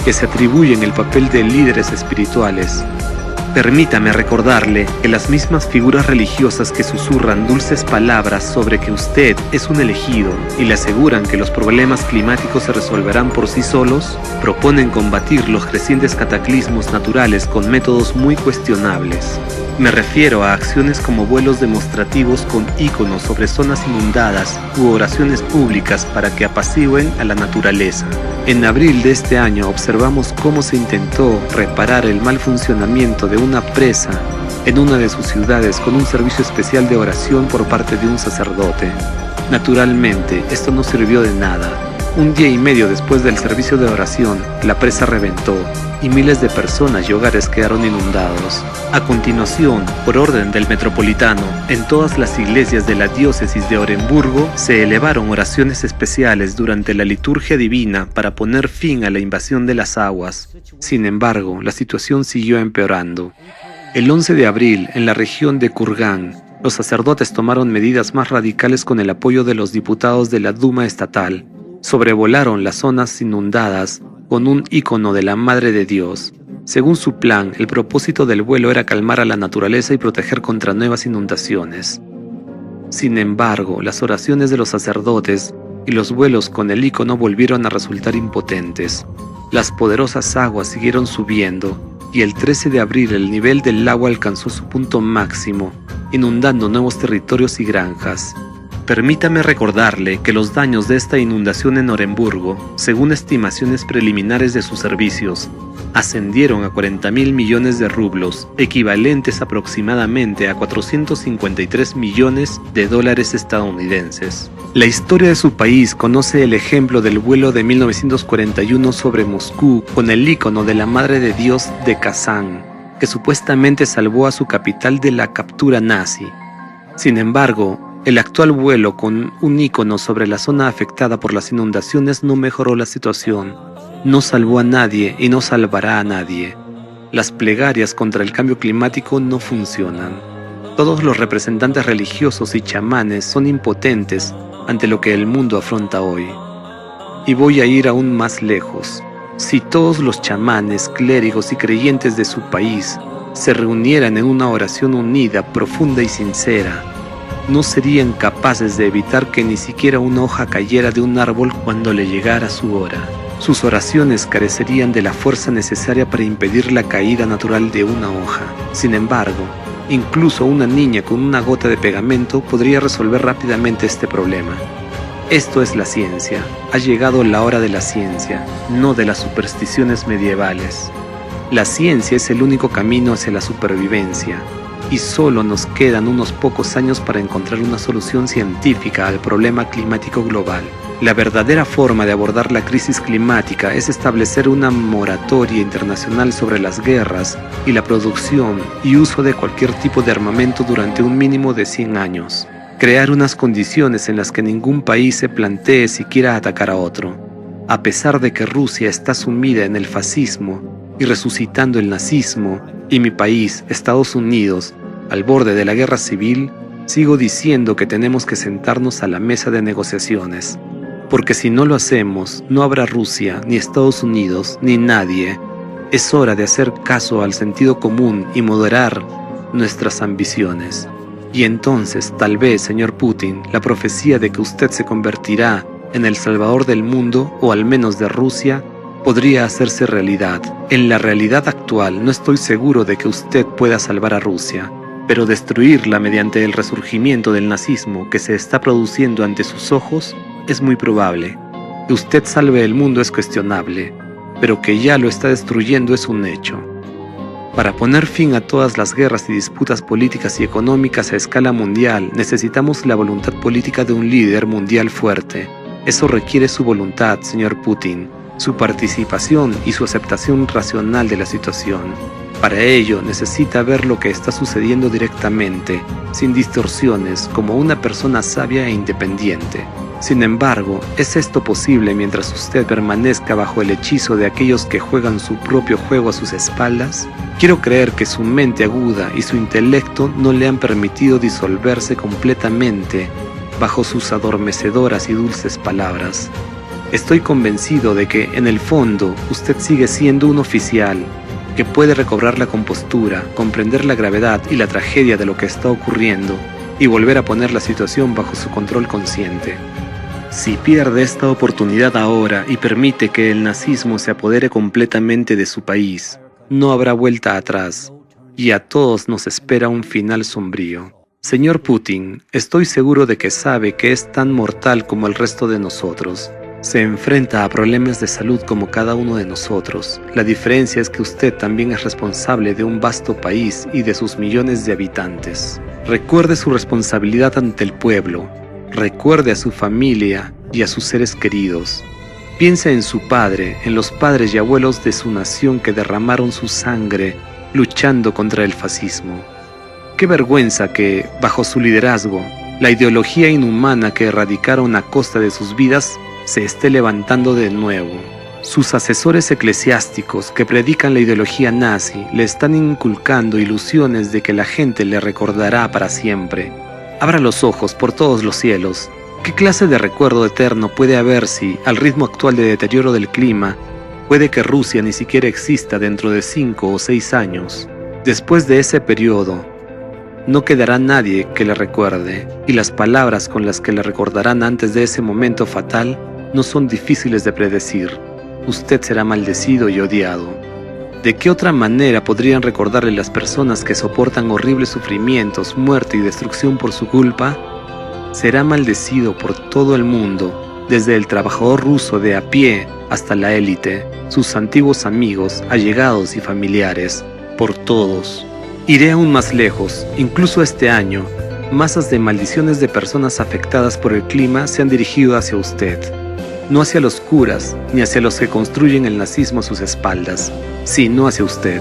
que se atribuyen el papel de líderes espirituales, permítame recordarle que las mismas figuras religiosas que susurran dulces palabras sobre que usted es un elegido y le aseguran que los problemas climáticos se resolverán por sí solos, proponen combatir los crecientes cataclismos naturales con métodos muy cuestionables. Me refiero a acciones como vuelos demostrativos con íconos sobre zonas inundadas u oraciones públicas para que apacigüen a la naturaleza. En abril de este año observamos cómo se intentó reparar el mal funcionamiento de una presa en una de sus ciudades con un servicio especial de oración por parte de un sacerdote. Naturalmente, esto no sirvió de nada. Un día y medio después del servicio de oración, la presa reventó y miles de personas y hogares quedaron inundados. A continuación, por orden del metropolitano, en todas las iglesias de la diócesis de Oremburgo se elevaron oraciones especiales durante la liturgia divina para poner fin a la invasión de las aguas. Sin embargo, la situación siguió empeorando. El 11 de abril, en la región de Kurgán, los sacerdotes tomaron medidas más radicales con el apoyo de los diputados de la Duma estatal. Sobrevolaron las zonas inundadas con un ícono de la Madre de Dios. Según su plan, el propósito del vuelo era calmar a la naturaleza y proteger contra nuevas inundaciones. Sin embargo, las oraciones de los sacerdotes y los vuelos con el ícono volvieron a resultar impotentes. Las poderosas aguas siguieron subiendo y el 13 de abril el nivel del agua alcanzó su punto máximo, inundando nuevos territorios y granjas. Permítame recordarle que los daños de esta inundación en Oremburgo, según estimaciones preliminares de sus servicios, ascendieron a 40.000 millones de rublos, equivalentes aproximadamente a 453 millones de dólares estadounidenses. La historia de su país conoce el ejemplo del vuelo de 1941 sobre Moscú con el ícono de la Madre de Dios de Kazán, que supuestamente salvó a su capital de la captura nazi. Sin embargo, el actual vuelo con un ícono sobre la zona afectada por las inundaciones no mejoró la situación, no salvó a nadie y no salvará a nadie. Las plegarias contra el cambio climático no funcionan. Todos los representantes religiosos y chamanes son impotentes ante lo que el mundo afronta hoy. Y voy a ir aún más lejos. Si todos los chamanes, clérigos y creyentes de su país se reunieran en una oración unida, profunda y sincera, no serían capaces de evitar que ni siquiera una hoja cayera de un árbol cuando le llegara su hora. Sus oraciones carecerían de la fuerza necesaria para impedir la caída natural de una hoja. Sin embargo, incluso una niña con una gota de pegamento podría resolver rápidamente este problema. Esto es la ciencia. Ha llegado la hora de la ciencia, no de las supersticiones medievales. La ciencia es el único camino hacia la supervivencia. Y solo nos quedan unos pocos años para encontrar una solución científica al problema climático global. La verdadera forma de abordar la crisis climática es establecer una moratoria internacional sobre las guerras y la producción y uso de cualquier tipo de armamento durante un mínimo de 100 años. Crear unas condiciones en las que ningún país se plantee siquiera atacar a otro. A pesar de que Rusia está sumida en el fascismo y resucitando el nazismo, y mi país, Estados Unidos, al borde de la guerra civil, sigo diciendo que tenemos que sentarnos a la mesa de negociaciones. Porque si no lo hacemos, no habrá Rusia, ni Estados Unidos, ni nadie. Es hora de hacer caso al sentido común y moderar nuestras ambiciones. Y entonces, tal vez, señor Putin, la profecía de que usted se convertirá en el salvador del mundo, o al menos de Rusia, podría hacerse realidad. En la realidad actual no estoy seguro de que usted pueda salvar a Rusia, pero destruirla mediante el resurgimiento del nazismo que se está produciendo ante sus ojos es muy probable. Que usted salve el mundo es cuestionable, pero que ya lo está destruyendo es un hecho. Para poner fin a todas las guerras y disputas políticas y económicas a escala mundial, necesitamos la voluntad política de un líder mundial fuerte. Eso requiere su voluntad, señor Putin, su participación y su aceptación racional de la situación. Para ello necesita ver lo que está sucediendo directamente, sin distorsiones, como una persona sabia e independiente. Sin embargo, ¿es esto posible mientras usted permanezca bajo el hechizo de aquellos que juegan su propio juego a sus espaldas? Quiero creer que su mente aguda y su intelecto no le han permitido disolverse completamente bajo sus adormecedoras y dulces palabras. Estoy convencido de que, en el fondo, usted sigue siendo un oficial que puede recobrar la compostura, comprender la gravedad y la tragedia de lo que está ocurriendo y volver a poner la situación bajo su control consciente. Si pierde esta oportunidad ahora y permite que el nazismo se apodere completamente de su país, no habrá vuelta atrás, y a todos nos espera un final sombrío. Señor Putin, estoy seguro de que sabe que es tan mortal como el resto de nosotros. Se enfrenta a problemas de salud como cada uno de nosotros. La diferencia es que usted también es responsable de un vasto país y de sus millones de habitantes. Recuerde su responsabilidad ante el pueblo. Recuerde a su familia y a sus seres queridos. Piense en su padre, en los padres y abuelos de su nación que derramaron su sangre luchando contra el fascismo. Qué vergüenza que, bajo su liderazgo, la ideología inhumana que erradicaron a costa de sus vidas se esté levantando de nuevo. Sus asesores eclesiásticos que predican la ideología nazi le están inculcando ilusiones de que la gente le recordará para siempre. Abra los ojos por todos los cielos. ¿Qué clase de recuerdo eterno puede haber si, al ritmo actual de deterioro del clima, puede que Rusia ni siquiera exista dentro de 5 o 6 años? Después de ese periodo, no quedará nadie que le recuerde, y las palabras con las que le recordarán antes de ese momento fatal no son difíciles de predecir. Usted será maldecido y odiado. ¿De qué otra manera podrían recordarle las personas que soportan horribles sufrimientos, muerte y destrucción por su culpa? Será maldecido por todo el mundo, desde el trabajador ruso de a pie hasta la élite, sus antiguos amigos, allegados y familiares, por todos. Iré aún más lejos. Incluso este año, masas de maldiciones de personas afectadas por el clima se han dirigido hacia usted. No hacia los curas, ni hacia los que construyen el nazismo a sus espaldas, sino hacia usted.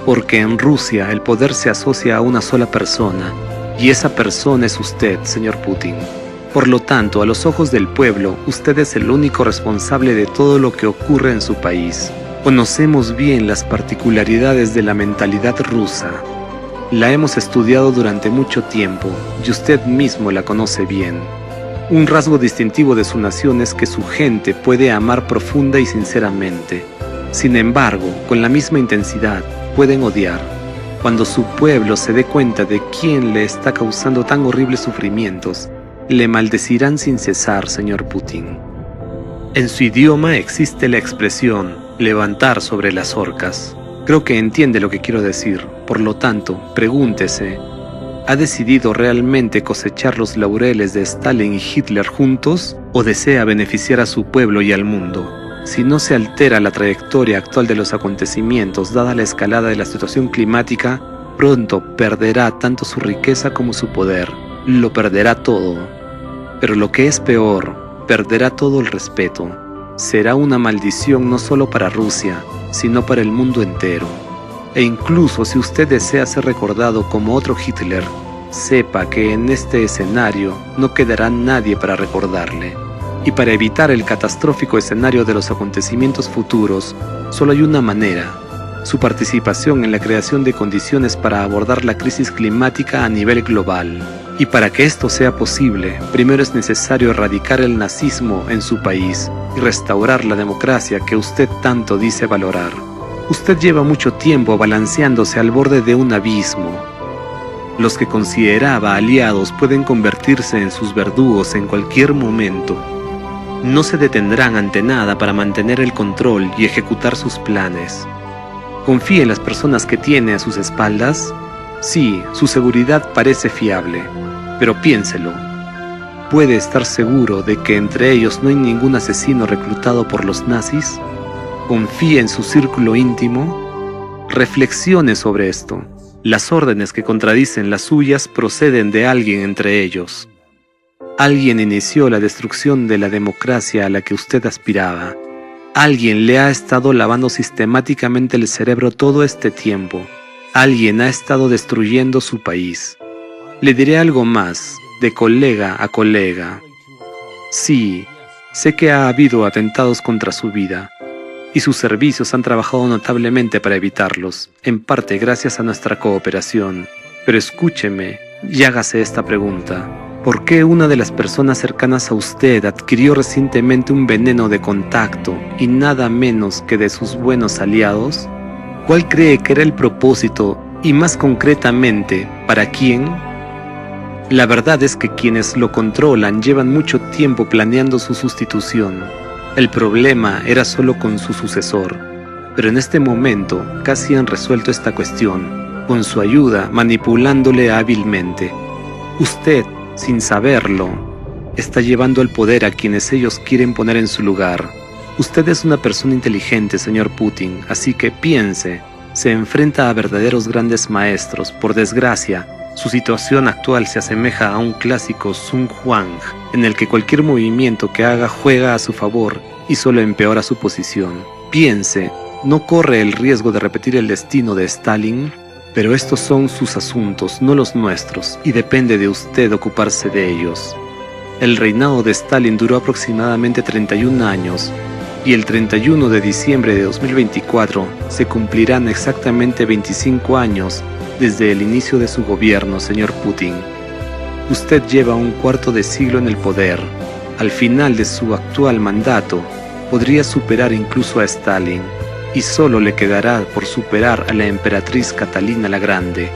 Porque en Rusia el poder se asocia a una sola persona, y esa persona es usted, señor Putin. Por lo tanto, a los ojos del pueblo, usted es el único responsable de todo lo que ocurre en su país. Conocemos bien las particularidades de la mentalidad rusa. La hemos estudiado durante mucho tiempo, y usted mismo la conoce bien. Un rasgo distintivo de su nación es que su gente puede amar profunda y sinceramente. Sin embargo, con la misma intensidad, pueden odiar. Cuando su pueblo se dé cuenta de quién le está causando tan horribles sufrimientos, le maldecirán sin cesar, señor Putin. En su idioma existe la expresión levantar sobre las orcas. Creo que entiende lo que quiero decir. Por lo tanto, pregúntese, ¿ha decidido realmente cosechar los laureles de Stalin y Hitler juntos o desea beneficiar a su pueblo y al mundo? Si no se altera la trayectoria actual de los acontecimientos dada la escalada de la situación climática, pronto perderá tanto su riqueza como su poder. Lo perderá todo. Pero lo que es peor, perderá todo el respeto. Será una maldición no solo para Rusia, sino para el mundo entero. E incluso si usted desea ser recordado como otro Hitler, sepa que en este escenario no quedará nadie para recordarle. Y para evitar el catastrófico escenario de los acontecimientos futuros, solo hay una manera: su participación en la creación de condiciones para abordar la crisis climática a nivel global. Y para que esto sea posible, primero es necesario erradicar el nazismo en su país y restaurar la democracia que usted tanto dice valorar. Usted lleva mucho tiempo balanceándose al borde de un abismo. Los que consideraba aliados pueden convertirse en sus verdugos en cualquier momento. No se detendrán ante nada para mantener el control y ejecutar sus planes. ¿Confía en las personas que tiene a sus espaldas? Sí, su seguridad parece fiable, pero piénselo. ¿Puede estar seguro de que entre ellos no hay ningún asesino reclutado por los nazis? ¿Confía en su círculo íntimo? Reflexione sobre esto. Las órdenes que contradicen las suyas proceden de alguien entre ellos. Alguien inició la destrucción de la democracia a la que usted aspiraba. Alguien le ha estado lavando sistemáticamente el cerebro todo este tiempo. Alguien ha estado destruyendo su país. Le diré algo más, de colega a colega. Sí, sé que ha habido atentados contra su vida, y sus servicios han trabajado notablemente para evitarlos, en parte gracias a nuestra cooperación. Pero escúcheme y hágase esta pregunta. ¿Por qué una de las personas cercanas a usted adquirió recientemente un veneno de contacto y nada menos que de sus buenos aliados? ¿Cuál cree que era el propósito y más concretamente, para quién? La verdad es que quienes lo controlan llevan mucho tiempo planeando su sustitución. El problema era solo con su sucesor, pero en este momento casi han resuelto esta cuestión, con su ayuda manipulándole hábilmente. Usted, sin saberlo, está llevando al poder a quienes ellos quieren poner en su lugar. Usted es una persona inteligente, señor Putin, así que piense, se enfrenta a verdaderos grandes maestros. Por desgracia, su situación actual se asemeja a un clásico Sun Huang, en el que cualquier movimiento que haga juega a su favor y solo empeora su posición. Piense, ¿no corre el riesgo de repetir el destino de Stalin? Pero estos son sus asuntos, no los nuestros, y depende de usted ocuparse de ellos. El reinado de Stalin duró aproximadamente 31 años, y el 31 de diciembre de 2024 se cumplirán exactamente 25 años desde el inicio de su gobierno, señor Putin. Usted lleva un cuarto de siglo en el poder. Al final de su actual mandato, podría superar incluso a Stalin, y solo le quedará por superar a la emperatriz Catalina la Grande,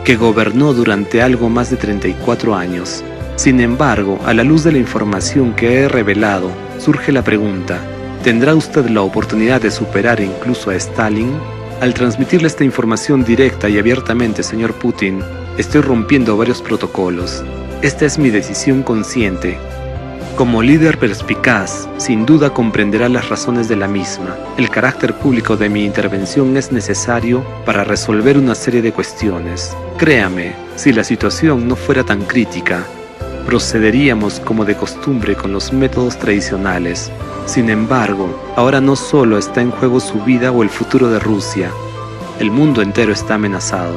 que gobernó durante algo más de 34 años. Sin embargo, a la luz de la información que he revelado, surge la pregunta: ¿tendrá usted la oportunidad de superar incluso a Stalin? Al transmitirle esta información directa y abiertamente, señor Putin, estoy rompiendo varios protocolos. Esta es mi decisión consciente. Como líder perspicaz, sin duda comprenderá las razones de la misma. El carácter público de mi intervención es necesario para resolver una serie de cuestiones. Créame, si la situación no fuera tan crítica, procederíamos como de costumbre con los métodos tradicionales. Sin embargo, ahora no solo está en juego su vida o el futuro de Rusia, el mundo entero está amenazado.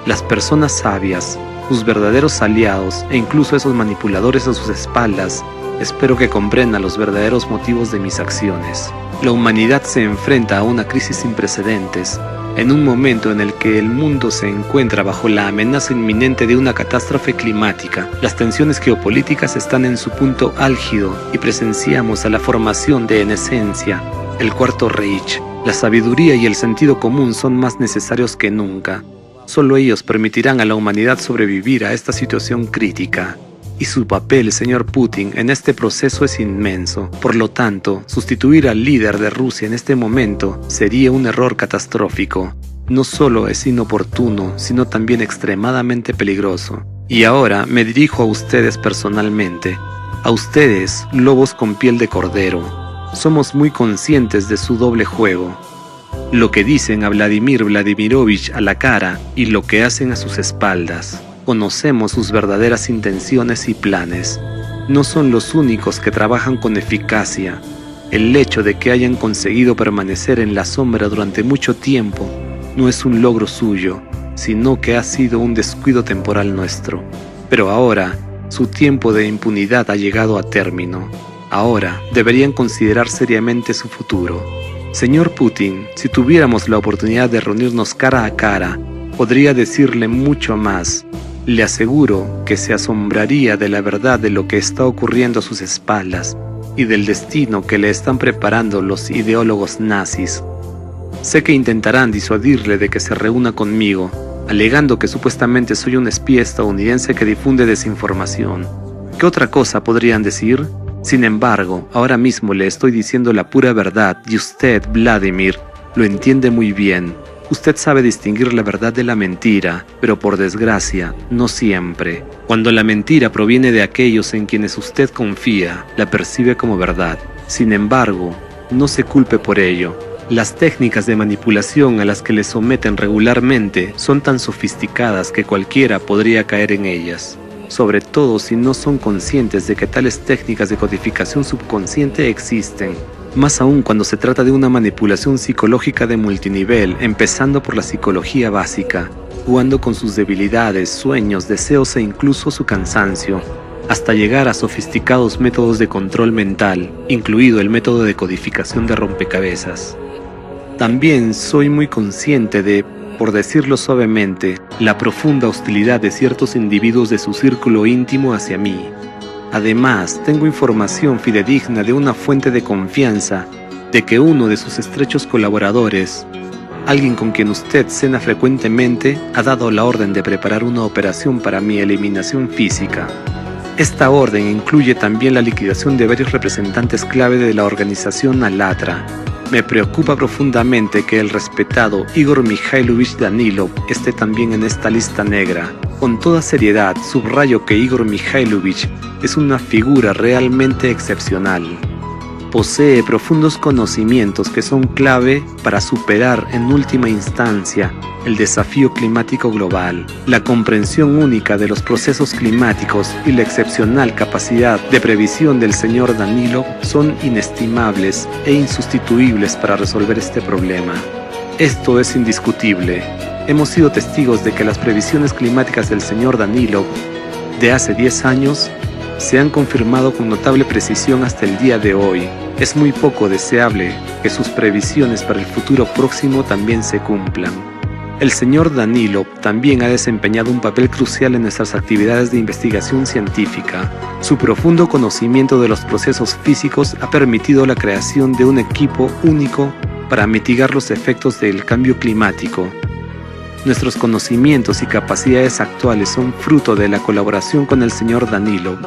Las personas sabias, sus verdaderos aliados e incluso esos manipuladores a sus espaldas, espero que comprendan los verdaderos motivos de mis acciones. La humanidad se enfrenta a una crisis sin precedentes, en un momento en el que el mundo se encuentra bajo la amenaza inminente de una catástrofe climática. Las tensiones geopolíticas están en su punto álgido y presenciamos a la formación de, en esencia, el Cuarto Reich. La sabiduría y el sentido común son más necesarios que nunca. Solo ellos permitirán a la humanidad sobrevivir a esta situación crítica. Y su papel, señor Putin, en este proceso es inmenso. Por lo tanto, sustituir al líder de Rusia en este momento sería un error catastrófico. No solo es inoportuno, sino también extremadamente peligroso. Y ahora me dirijo a ustedes personalmente. A ustedes, lobos con piel de cordero. Somos muy conscientes de su doble juego. Lo que dicen a Vladimir Vladimirovich a la cara y lo que hacen a sus espaldas. Conocemos sus verdaderas intenciones y planes. No son los únicos que trabajan con eficacia. El hecho de que hayan conseguido permanecer en la sombra durante mucho tiempo no es un logro suyo, sino que ha sido un descuido temporal nuestro. Pero ahora, su tiempo de impunidad ha llegado a término. Ahora deberían considerar seriamente su futuro. Señor Putin, si tuviéramos la oportunidad de reunirnos cara a cara, podría decirle mucho más. Le aseguro que se asombraría de la verdad de lo que está ocurriendo a sus espaldas y del destino que le están preparando los ideólogos nazis. Sé que intentarán disuadirle de que se reúna conmigo, alegando que supuestamente soy un espía estadounidense que difunde desinformación. ¿Qué otra cosa podrían decir? Sin embargo, ahora mismo le estoy diciendo la pura verdad y usted, Vladimir, lo entiende muy bien. Usted sabe distinguir la verdad de la mentira, pero por desgracia, no siempre. Cuando la mentira proviene de aquellos en quienes usted confía, la percibe como verdad. Sin embargo, no se culpe por ello. Las técnicas de manipulación a las que le someten regularmente son tan sofisticadas que cualquiera podría caer en ellas, sobre todo si no son conscientes de que tales técnicas de codificación subconsciente existen. Más aún cuando se trata de una manipulación psicológica de multinivel, empezando por la psicología básica, jugando con sus debilidades, sueños, deseos e incluso su cansancio, hasta llegar a sofisticados métodos de control mental, incluido el método de codificación de rompecabezas. También soy muy consciente de, por decirlo suavemente, la profunda hostilidad de ciertos individuos de su círculo íntimo hacia mí. Además, tengo información fidedigna de una fuente de confianza de que uno de sus estrechos colaboradores, alguien con quien usted cena frecuentemente, ha dado la orden de preparar una operación para mi eliminación física. Esta orden incluye también la liquidación de varios representantes clave de la organización Alatra. Me preocupa profundamente que el respetado Igor Mikhailovich Danilov esté también en esta lista negra. Con toda seriedad, subrayo que Igor Mikhailovich es una figura realmente excepcional. Posee profundos conocimientos que son clave para superar en última instancia el desafío climático global. La comprensión única de los procesos climáticos y la excepcional capacidad de previsión del señor Danilov son inestimables e insustituibles para resolver este problema. Esto es indiscutible. Hemos sido testigos de que las previsiones climáticas del señor Danilov de hace 10 años se han confirmado con notable precisión hasta el día de hoy. Es muy poco deseable que sus previsiones para el futuro próximo también se cumplan. El señor Danilov también ha desempeñado un papel crucial en nuestras actividades de investigación científica. Su profundo conocimiento de los procesos físicos ha permitido la creación de un equipo único para mitigar los efectos del cambio climático. Nuestros conocimientos y capacidades actuales son fruto de la colaboración con el señor Danilov.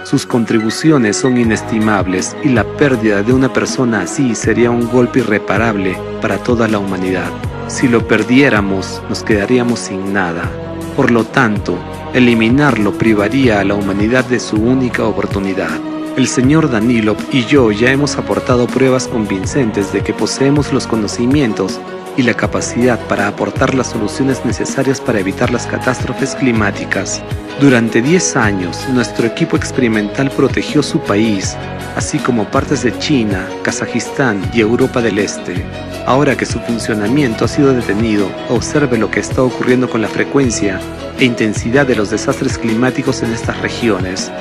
Sus contribuciones son inestimables y la pérdida de una persona así sería un golpe irreparable para toda la humanidad. Si lo perdiéramos, nos quedaríamos sin nada. Por lo tanto, eliminarlo privaría a la humanidad de su única oportunidad. El señor Danilov y yo ya hemos aportado pruebas convincentes de que poseemos los conocimientos y la capacidad para aportar las soluciones necesarias para evitar las catástrofes climáticas. Durante 10 años, nuestro equipo experimental protegió su país, así como partes de China, Kazajistán y Europa del Este. Ahora que su funcionamiento ha sido detenido, observe lo que está ocurriendo con la frecuencia e intensidad de los desastres climáticos en estas regiones.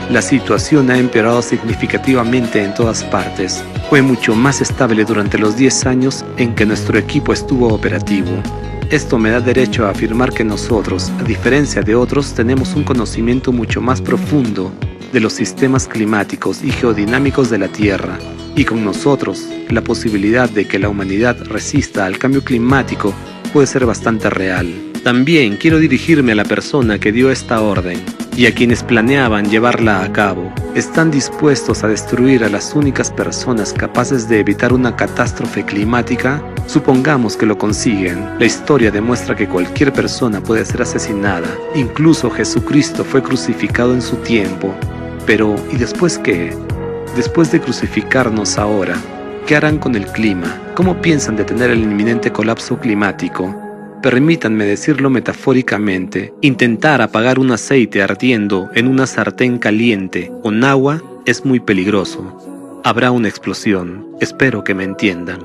La situación ha empeorado significativamente en todas partes. Fue mucho más estable durante los 10 años en que nuestro equipo estuvo operativo. Esto me da derecho a afirmar que nosotros, a diferencia de otros, tenemos un conocimiento mucho más profundo de los sistemas climáticos y geodinámicos de la Tierra, y con nosotros, la posibilidad de que la humanidad resista al cambio climático puede ser bastante real. También quiero dirigirme a la persona que dio esta orden y a quienes planeaban llevarla a cabo. ¿Están dispuestos a destruir a las únicas personas capaces de evitar una catástrofe climática? Supongamos que lo consiguen. La historia demuestra que cualquier persona puede ser asesinada. Incluso Jesucristo fue crucificado en su tiempo. Pero, ¿y después qué? Después de crucificarnos ahora, ¿qué harán con el clima? ¿Cómo piensan detener el inminente colapso climático? Permítanme decirlo metafóricamente, intentar apagar un aceite ardiendo en una sartén caliente con agua es muy peligroso. Habrá una explosión, espero que me entiendan.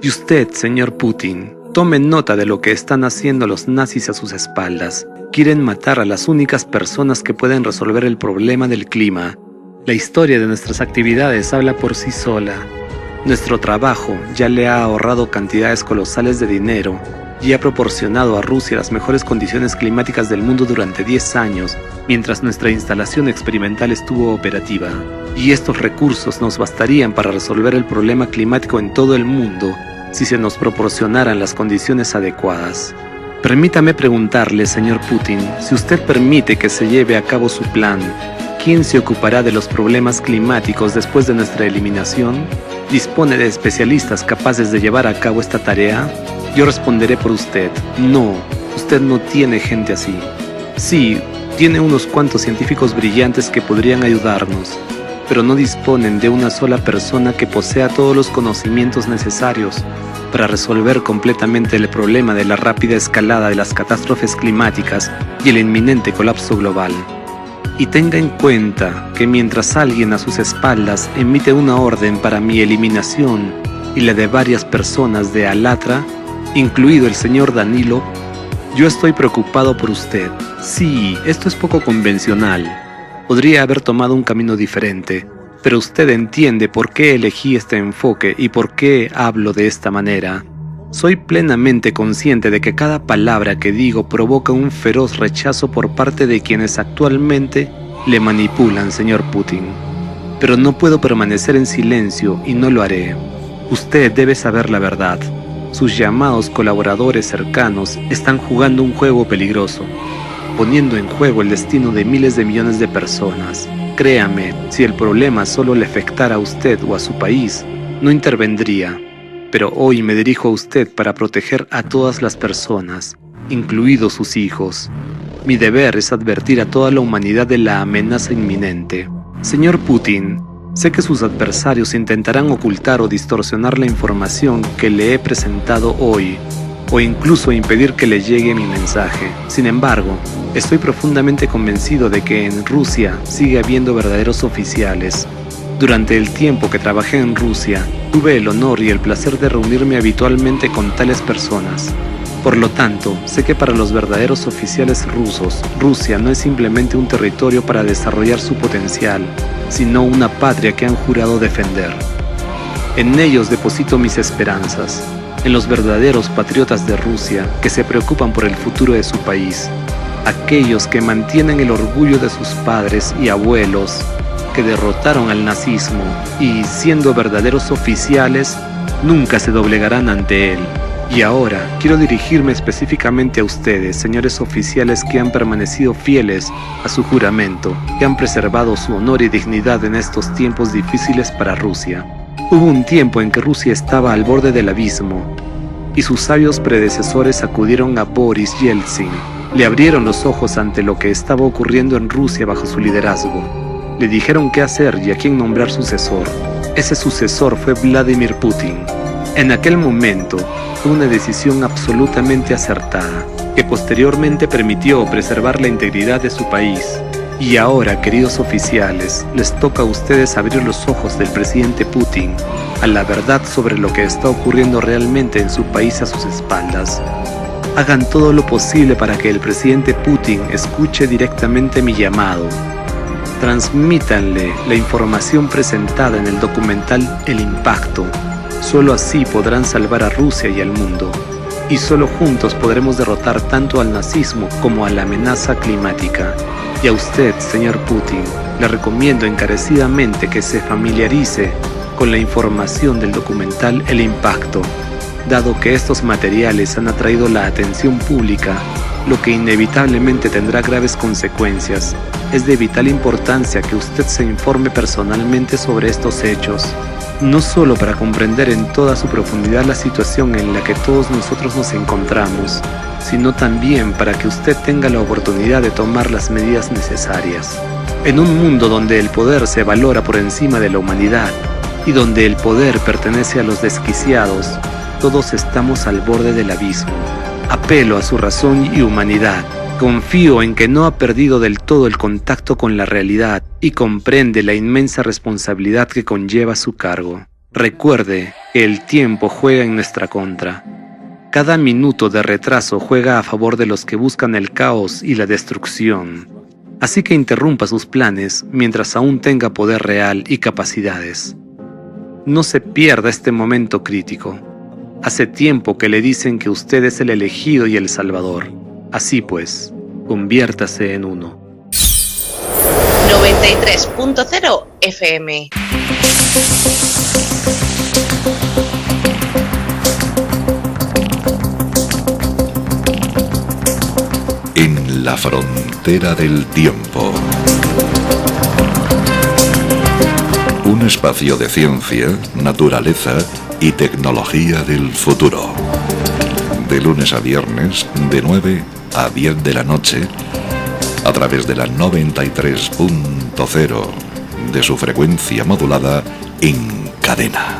Y usted, señor Putin, tome nota de lo que están haciendo los nazis a sus espaldas. Quieren matar a las únicas personas que pueden resolver el problema del clima. La historia de nuestras actividades habla por sí sola. Nuestro trabajo ya le ha ahorrado cantidades colosales de dinero y ha proporcionado a Rusia las mejores condiciones climáticas del mundo durante 10 años, mientras nuestra instalación experimental estuvo operativa. Y estos recursos nos bastarían para resolver el problema climático en todo el mundo si se nos proporcionaran las condiciones adecuadas. Permítame preguntarle, señor Putin, si usted permite que se lleve a cabo su plan, ¿quién se ocupará de los problemas climáticos después de nuestra eliminación? ¿Dispone de especialistas capaces de llevar a cabo esta tarea? Yo responderé por usted. No, usted no tiene gente así. Sí, tiene unos cuantos científicos brillantes que podrían ayudarnos, pero no disponen de una sola persona que posea todos los conocimientos necesarios para resolver completamente el problema de la rápida escalada de las catástrofes climáticas y el inminente colapso global. Y tenga en cuenta que mientras alguien a sus espaldas emite una orden para mi eliminación y la de varias personas de Alatra, incluido el señor Danilo, yo estoy preocupado por usted. Sí, esto es poco convencional. Podría haber tomado un camino diferente, pero usted entiende por qué elegí este enfoque y por qué hablo de esta manera. Soy plenamente consciente de que cada palabra que digo provoca un feroz rechazo por parte de quienes actualmente le manipulan, señor Putin. Pero no puedo permanecer en silencio y no lo haré. Usted debe saber la verdad. Sus llamados colaboradores cercanos están jugando un juego peligroso, poniendo en juego el destino de miles de millones de personas. Créame, si el problema solo le afectara a usted o a su país, no intervendría. Pero hoy me dirijo a usted para proteger a todas las personas, incluidos sus hijos. Mi deber es advertir a toda la humanidad de la amenaza inminente. Señor Putin, sé que sus adversarios intentarán ocultar o distorsionar la información que le he presentado hoy, o incluso impedir que le llegue mi mensaje. Sin embargo, estoy profundamente convencido de que en Rusia sigue habiendo verdaderos oficiales. Durante el tiempo que trabajé en Rusia, tuve el honor y el placer de reunirme habitualmente con tales personas. Por lo tanto, sé que para los verdaderos oficiales rusos, Rusia no es simplemente un territorio para desarrollar su potencial, sino una patria que han jurado defender. En ellos deposito mis esperanzas, en los verdaderos patriotas de Rusia que se preocupan por el futuro de su país, aquellos que mantienen el orgullo de sus padres y abuelos, que derrotaron al nazismo y, siendo verdaderos oficiales, nunca se doblegarán ante él. Y ahora quiero dirigirme específicamente a ustedes, señores oficiales que han permanecido fieles a su juramento, que han preservado su honor y dignidad en estos tiempos difíciles para Rusia. Hubo un tiempo en que Rusia estaba al borde del abismo, y sus sabios predecesores acudieron a Boris Yeltsin. Le abrieron los ojos ante lo que estaba ocurriendo en Rusia bajo su liderazgo. Le dijeron qué hacer y a quién nombrar sucesor. Ese sucesor fue Vladimir Putin. En aquel momento, fue una decisión absolutamente acertada, que posteriormente permitió preservar la integridad de su país. Y ahora, queridos oficiales, les toca a ustedes abrir los ojos del presidente Putin a la verdad sobre lo que está ocurriendo realmente en su país a sus espaldas. Hagan todo lo posible para que el presidente Putin escuche directamente mi llamado. Transmítanle la información presentada en el documental El Impacto. Solo así podrán salvar a Rusia y al mundo. Y solo juntos podremos derrotar tanto al nazismo como a la amenaza climática. Y a usted, señor Putin, le recomiendo encarecidamente que se familiarice con la información del documental El Impacto, dado que estos materiales han atraído la atención pública, lo que inevitablemente tendrá graves consecuencias. Es de vital importancia que usted se informe personalmente sobre estos hechos, no solo para comprender en toda su profundidad la situación en la que todos nosotros nos encontramos, sino también para que usted tenga la oportunidad de tomar las medidas necesarias. En un mundo donde el poder se valora por encima de la humanidad y donde el poder pertenece a los desquiciados, todos estamos al borde del abismo. Apelo a su razón y humanidad. Confío en que no ha perdido del todo el contacto con la realidad y comprende la inmensa responsabilidad que conlleva su cargo. Recuerde que el tiempo juega en nuestra contra. Cada minuto de retraso juega a favor de los que buscan el caos y la destrucción. Así que interrumpa sus planes mientras aún tenga poder real y capacidades. No se pierda este momento crítico. Hace tiempo que le dicen que usted es el elegido y el salvador. Así pues, conviértase en uno. 93.0 FM. En la frontera del tiempo. Un espacio de ciencia, naturaleza y tecnología del futuro. De lunes a viernes, de 9 a 10 de la noche, a través de la 93.0 de su frecuencia modulada en cadena.